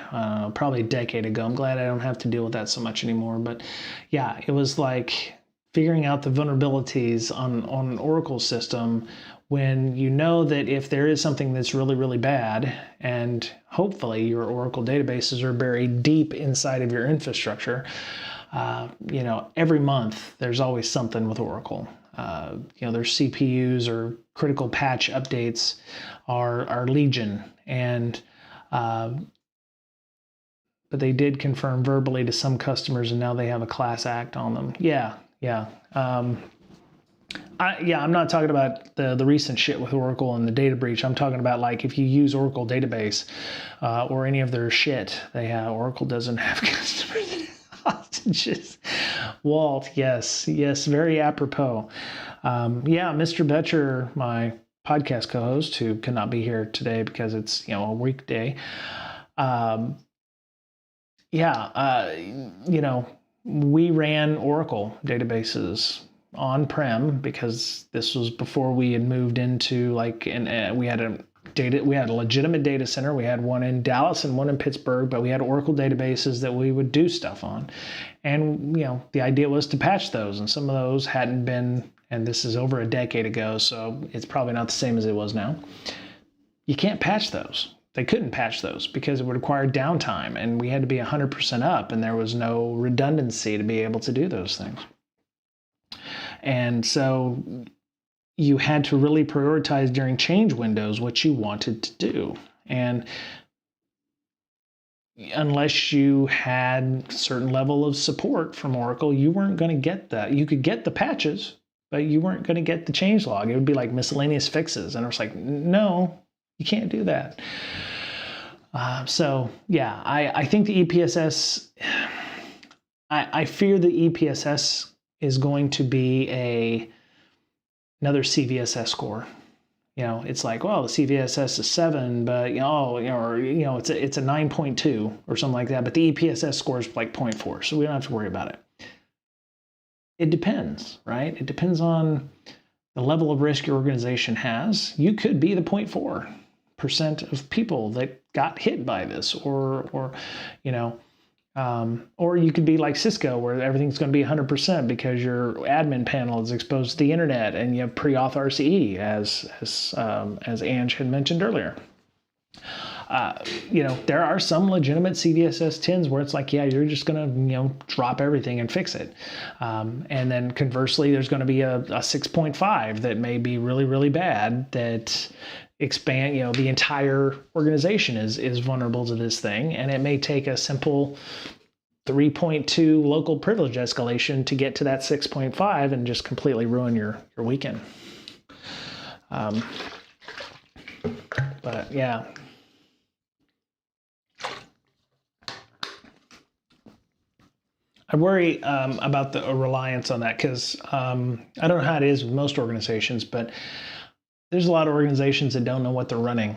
A: probably a decade ago. I'm glad I don't have to deal with that so much anymore. But yeah, it was like figuring out the vulnerabilities on an Oracle system when that if there is something that's really, really bad, and hopefully your Oracle databases are buried deep inside of your infrastructure, every month there's always something with Oracle. Their CPUs or critical patch updates are legion, and but they did confirm verbally to some customers, and now they have a class act on them. I'm not talking about the recent shit with Oracle and the data breach. I'm talking about if you use Oracle database or any of their shit, Oracle doesn't have customers hostages. Walt, yes, very apropos. Mr. Betcher, my podcast co-host, who cannot be here today because it's a weekday. We ran Oracle databases on-prem because this was before we had moved into we had a legitimate data center. We had one in Dallas and one in Pittsburgh, but we had Oracle databases that we would do stuff on. And, the idea was to patch those, and some of those hadn't been, and this is over a decade ago, so it's probably not the same as it was now. You can't patch those. They couldn't patch those because it would require downtime, and we had to be 100% up, and there was no redundancy to be able to do those things. And so you had to really prioritize during change windows what you wanted to do. And unless you had a certain level of support from Oracle, you weren't going to get that. You could get the patches, but you weren't going to get the change log. It would be like miscellaneous fixes. And I was like, no, you can't do that. So yeah, I think the EPSS, I fear the EPSS is going to be another CVSS score. It's like, well, the CVSS is 7, but it's a 9.2 or something like that. But the EPSS score is like 0.4, so we don't have to worry about it. It depends, right? It depends on the level of risk your organization has. You could be the 0.4% of people that got hit by this, or you could be like Cisco, where everything's going to be 100% because your admin panel is exposed to the internet and you have pre-auth RCE, as Ange had mentioned earlier. There are some legitimate CVSS 10s where it's like, yeah, you're just going to drop everything and fix it. And then conversely, there's going to be a 6.5 that may be really, really bad that expand, the entire organization is vulnerable to this thing, and it may take a simple 3.2 local privilege escalation to get to that 6.5 and just completely ruin your weekend. But yeah. I worry about the reliance on that, because I don't know how it is with most organizations, but there's a lot of organizations that don't know what they're running,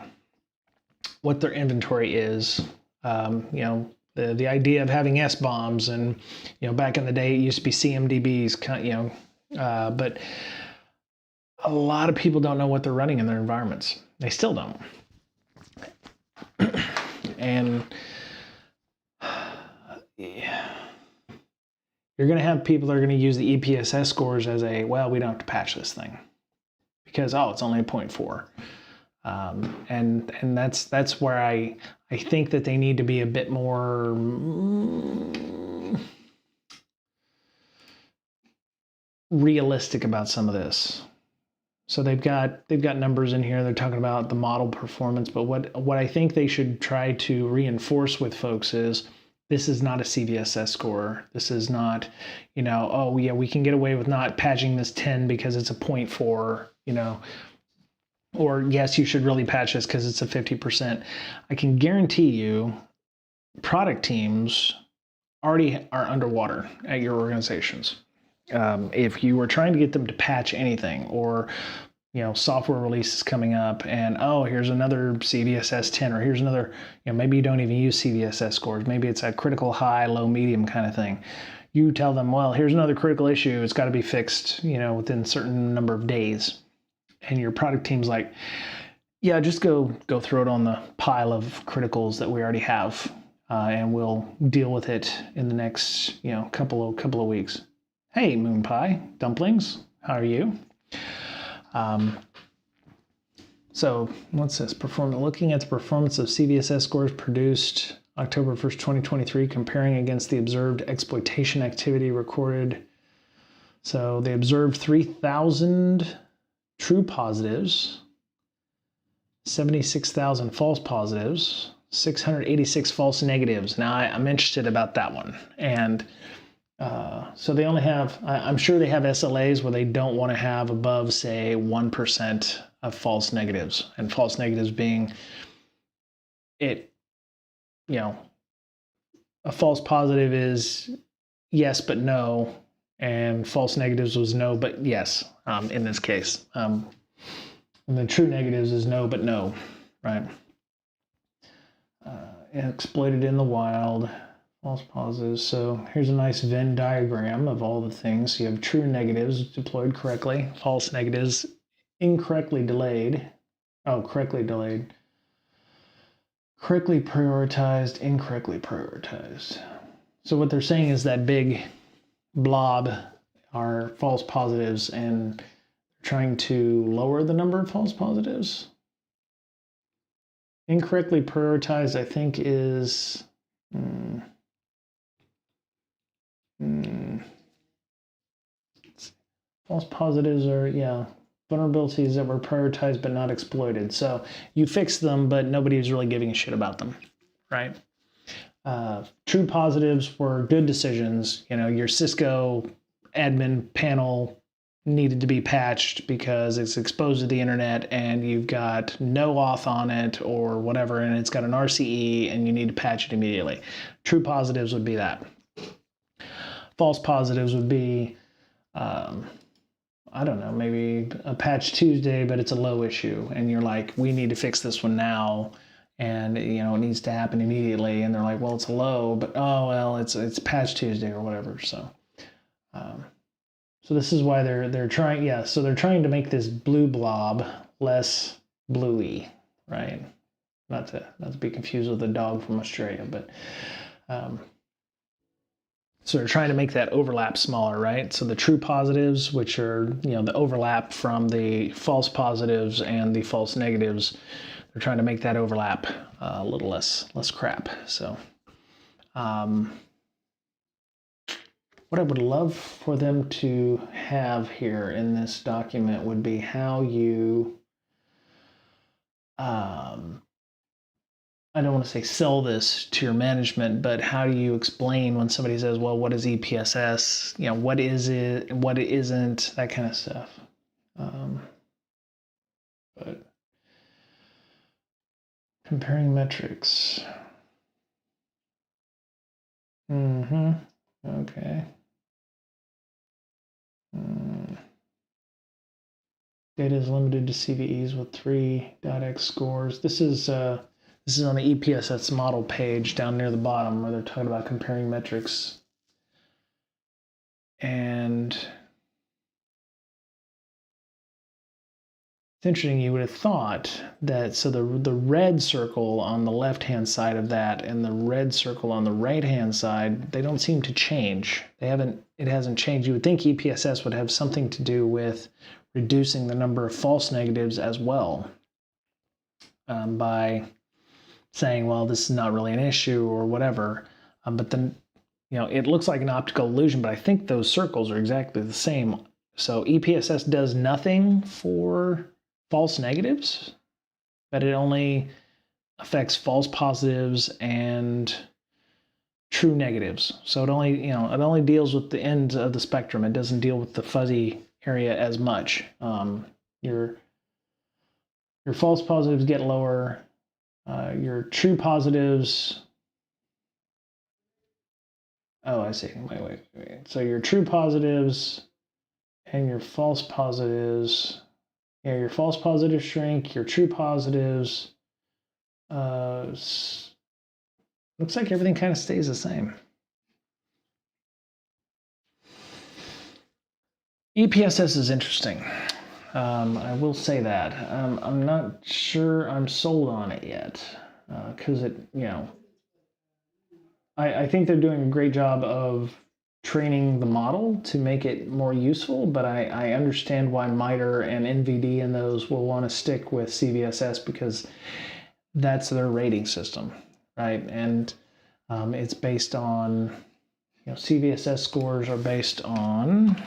A: what their inventory is. The idea of having SBOMs, and back in the day it used to be CMDBs, but a lot of people don't know what they're running in their environments. They still don't. And you're going to have people that are going to use the EPSS scores as we don't have to patch this thing because, it's only a 0.4. And that's where I think that they need to be a bit more realistic about some of this. So they've got numbers in here. They're talking about the model performance, but what I think they should try to reinforce with folks is, this is not a CVSS score. This is not, we can get away with not patching this 10 because it's a 0.4, or yes, you should really patch this because it's a 50%. I can guarantee you product teams already are underwater at your organizations. If you were trying to get them to patch anything, or software release is coming up and here's another CVSS 10, or here's another, maybe you don't even use CVSS scores. Maybe it's a critical high, low, medium kind of thing. You tell them, well, here's another critical issue. It's got to be fixed, within a certain number of days. And your product team's like, yeah, just go throw it on the pile of criticals that we already have, and we'll deal with it in the next, couple of weeks. Hey, Moon Pie Dumplings, how are you? So what's this? Looking at the performance of CVSS scores produced October 1st, 2023, comparing against the observed exploitation activity recorded. So they observed 3,000 true positives, 76,000 false positives, 686 false negatives. Now I'm interested about that one. And so they only have, I'm sure they have SLAs where they don't want to have above, say, 1% of false negatives, and false negatives being a false positive is yes, but no, and false negatives was no, but yes, in this case. And the true negatives is no, but no, right? Exploited in the wild. False positives. So here's a nice Venn diagram of all the things. So you have true negatives deployed correctly, false negatives incorrectly delayed. Correctly delayed. Correctly prioritized, incorrectly prioritized. So what they're saying is that big blob are false positives, and trying to lower the number of false positives. Incorrectly prioritized, I think, is false positives are, vulnerabilities that were prioritized but not exploited. So you fixed them, but nobody was really giving a shit about them, right? True positives were good decisions. Your Cisco admin panel needed to be patched because it's exposed to the internet and you've got no auth on it or whatever, and it's got an RCE and you need to patch it immediately. True positives would be that. False positives would be, I don't know, maybe a patch Tuesday, but it's a low issue and you're like, we need to fix this one now. And it needs to happen immediately. And they're like, well, it's a low, but oh well, it's patch Tuesday or whatever. So, so this is why they're trying. Yeah, so they're trying to make this blue blob less bluey, right? Not to be confused with the dog from Australia, but so they're trying to make that overlap smaller, right? So the true positives, which are the overlap from the false positives and the false negatives. They're trying to make that overlap a little less crap. So what I would love for them to have here in this document would be how you, I don't want to say sell this to your management, but how do you explain when somebody says, well, what is EPSS? What is it, what it isn't, that kind of stuff. But comparing metrics. Okay. Data is limited to CVEs with 3.x scores. This is on the EPSS model page down near the bottom where they're talking about comparing metrics. And it's interesting, you would have thought that, so the red circle on the left-hand side of that and the red circle on the right-hand side, they don't seem to change. It hasn't changed. You would think EPSS would have something to do with reducing the number of false negatives as well, by saying, well, this is not really an issue or whatever. But then, it looks like an optical illusion, but I think those circles are exactly the same. So EPSS does nothing for false negatives, but it only affects false positives and true negatives. So it only deals with the ends of the spectrum. It doesn't deal with the fuzzy area as much. Your false positives get lower. Your true positives. Oh, I see. Wait. So your true positives and your false positives. Yeah, your false positives shrink, your true positives, looks like everything kind of stays the same. EPSS is interesting. I will say that. I'm not sure I'm sold on it yet, because I think they're doing a great job of training the model to make it more useful, but I understand why MITRE and NVD and those will want to stick with CVSS because that's their rating system, right? And it's based on, CVSS scores are based on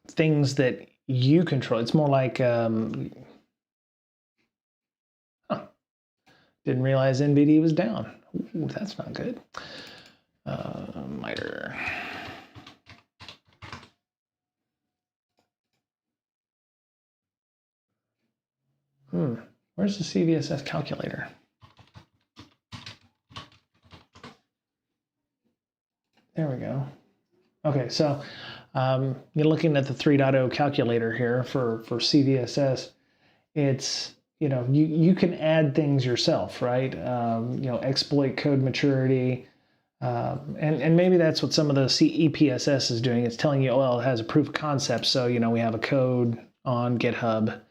A: things that you control. It's more like, didn't realize NVD was down. Ooh, that's not good. MITRE. Where's the CVSS calculator? There we go. Okay, so you're looking at the 3.0 calculator here for CVSS. It's, you can add things yourself, right? Exploit code maturity. And maybe that's what some of the EPSS is doing. It's telling you, well, it has a proof of concept. So, we have a code on GitHub,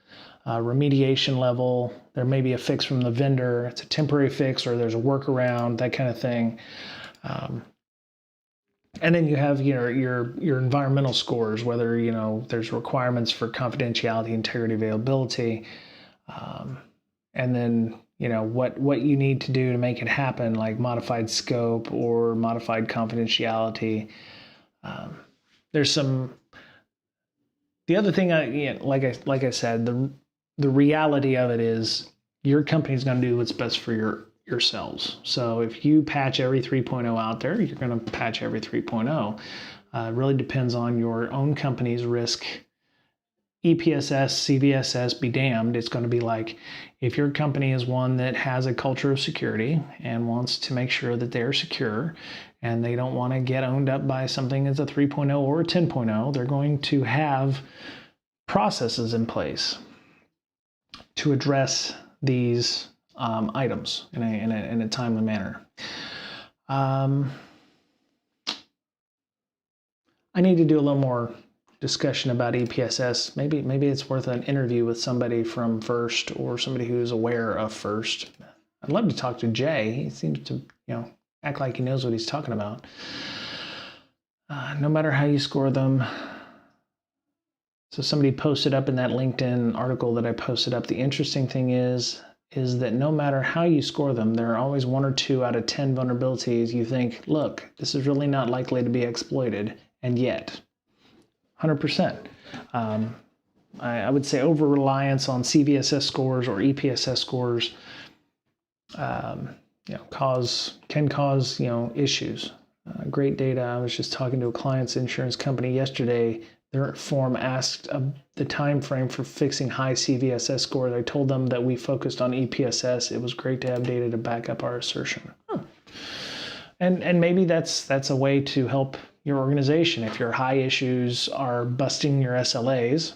A: remediation level. There may be a fix from the vendor. It's a temporary fix, or there's a workaround, that kind of thing. And then you have your environmental scores, whether there's requirements for confidentiality, integrity, availability, and then what you need to do to make it happen, like modified scope or modified confidentiality. there's some. The other thing, like I said, the reality of it is your company's going to do what's best for yourselves. So if you patch every 3.0 out there, you're going to patch every 3.0. It really depends on your own company's risk. EPSS, CVSS, be damned. It's going to be like if your company is one that has a culture of security and wants to make sure that they're secure and they don't want to get owned up by something that's a 3.0 or a 10.0, they're going to have processes in place to address these items in a timely manner. I need to do a little more discussion about EPSS. Maybe it's worth an interview with somebody from First or somebody who's aware of First. I'd love to talk to Jay. He seems to, act like he knows what he's talking about. No matter how you score them. So somebody posted up in that LinkedIn article that I posted up. The interesting thing is that no matter how you score them, there are always 1 or 2 out of 10 vulnerabilities you think, look, this is really not likely to be exploited, and yet. 100%. I would say over-reliance on CVSS scores or EPSS scores can cause issues. Great data. I was just talking to a client's insurance company yesterday. Their form asked the time frame for fixing high CVSS scores. I told them that we focused on EPSS. It was great to have data to back up our assertion. And maybe that's a way to help your organization. If your high issues are busting your SLAs,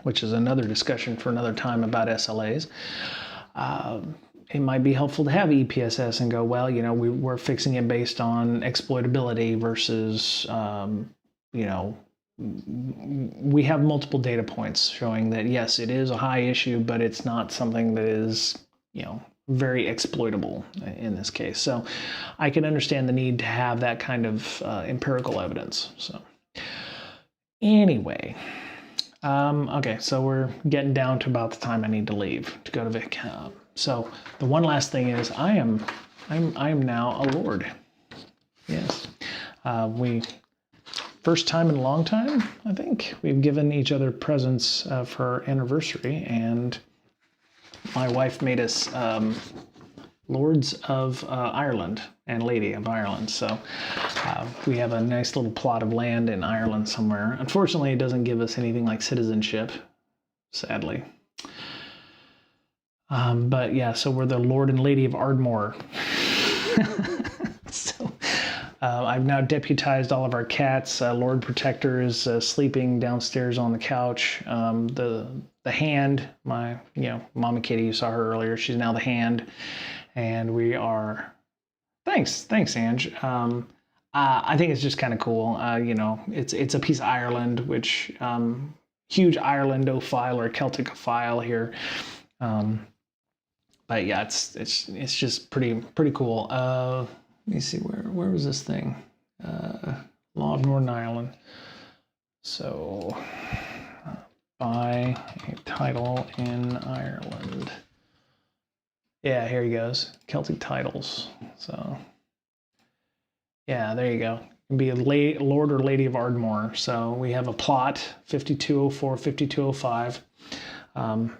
A: which is another discussion for another time about SLAs, it might be helpful to have EPSS and go, well, we're fixing it based on exploitability versus, we have multiple data points showing that, yes, it is a high issue, but it's not something that is, very exploitable in this case. So I can understand the need to have that kind of empirical evidence. So anyway, okay, so we're getting down to about the time I need to leave to go to Vic. So the one last thing is I am now a lord. Yes. First time in a long time, I think. We've given each other presents for our anniversary, and my wife made us Lords of Ireland and Lady of Ireland. So we have a nice little plot of land in Ireland somewhere. Unfortunately, it doesn't give us anything like citizenship, sadly. But yeah, so we're the Lord and Lady of Ardmore. So I've now deputized all of our cats. Lord Protector is sleeping downstairs on the couch. The Hand, my Mama Kitty, you saw her earlier. She's now the Hand, and we are. Thanks, Ange. I think it's just kind of cool. It's a piece of Ireland, which huge Irelandophile or Celticophile here. But yeah, it's just pretty cool. Let me see, where was this thing? Law of Northern Ireland. So buy a title in Ireland. Yeah, here he goes. Celtic titles. So yeah, there you go. You can be a Lord or Lady of Ardmore. So we have a plot, 5204, 5205.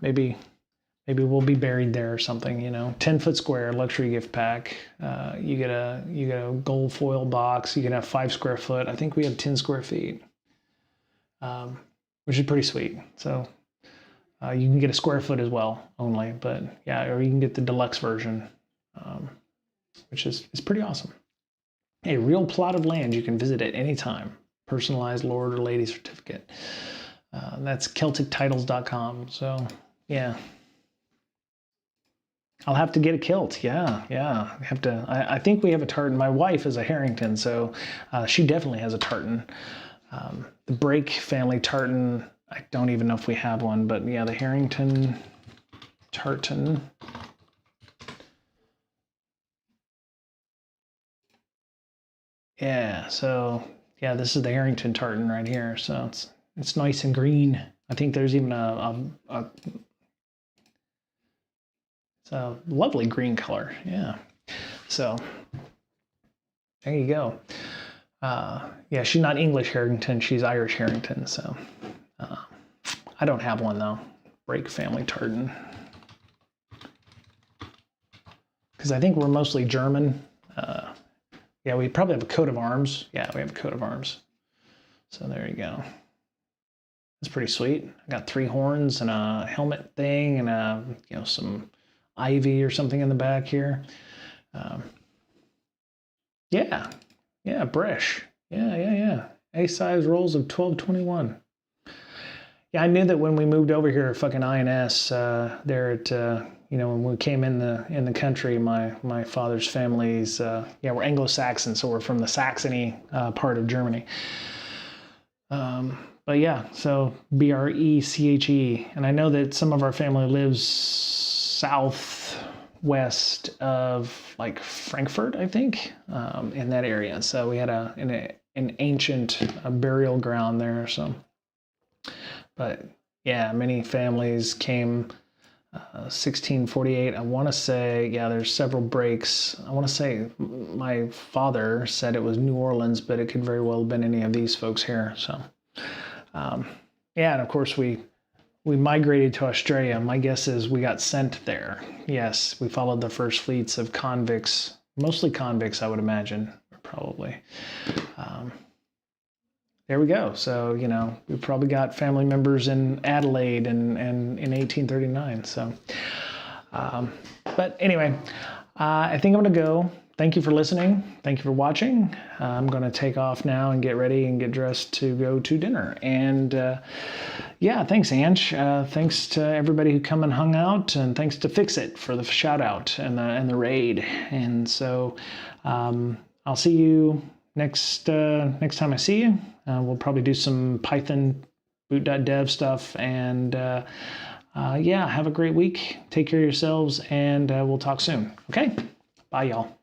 A: Maybe we'll be buried there or something, 10-foot square luxury gift pack. You get a gold foil box. You can have 5 square foot. I think we have 10 square feet, which is pretty sweet. So you can get a square foot as well only, but yeah, or you can get the deluxe version, which is pretty awesome. A real plot of land you can visit at any time. Personalized Lord or Lady certificate. That's CelticTitles.com. So yeah. I'll have to get a kilt. Yeah. I think we have a tartan. My wife is a Harrington, so she definitely has a tartan. The Brake family tartan, I don't even know if we have one, but yeah, the Harrington tartan. Yeah, so yeah, this is the Harrington tartan right here. So it's nice and green. I think there's even it's a lovely green color. Yeah. So there you go. Yeah, she's not English Harrington, she's Irish Harrington. So I don't have one though. Break family tartan. Because I think we're mostly German. Yeah, we probably have a coat of arms. Yeah, we have a coat of arms. So there you go. It's pretty sweet. I got 3 horns and a helmet thing and some ivy or something in the back here. Yeah, Bresh. Yeah. A-size rolls of 1221. Yeah, I knew that when we moved over here, fucking INS, there at when we came in the country, my father's families, we're Anglo-Saxon, so we're from the Saxony part of Germany. But yeah, so B-R-E-C-H-E, and I know that some of our family lives southwest of like Frankfurt, I think, in that area. So we had an ancient burial ground there. So, but yeah, many families came. 1648. I want to say, there's several breaks. I want to say my father said it was New Orleans, but it could very well have been any of these folks here. So, and of course we migrated to Australia. My guess is we got sent there. Yes, we followed the first fleets of convicts, mostly convicts, I would imagine, probably. There we go. So, we probably got family members in Adelaide and in 1839. So, but anyway, I think I'm going to go. Thank you for listening. Thank you for watching. I'm going to take off now and get ready and get dressed to go to dinner. And thanks, Ange. Thanks to everybody who come and hung out, and thanks to Fix It for the shout out and the raid. And so I'll see you next time I see you. We'll probably do some Python boot.dev stuff, and have a great week. Take care of yourselves, and we'll talk soon. Okay? Bye, y'all.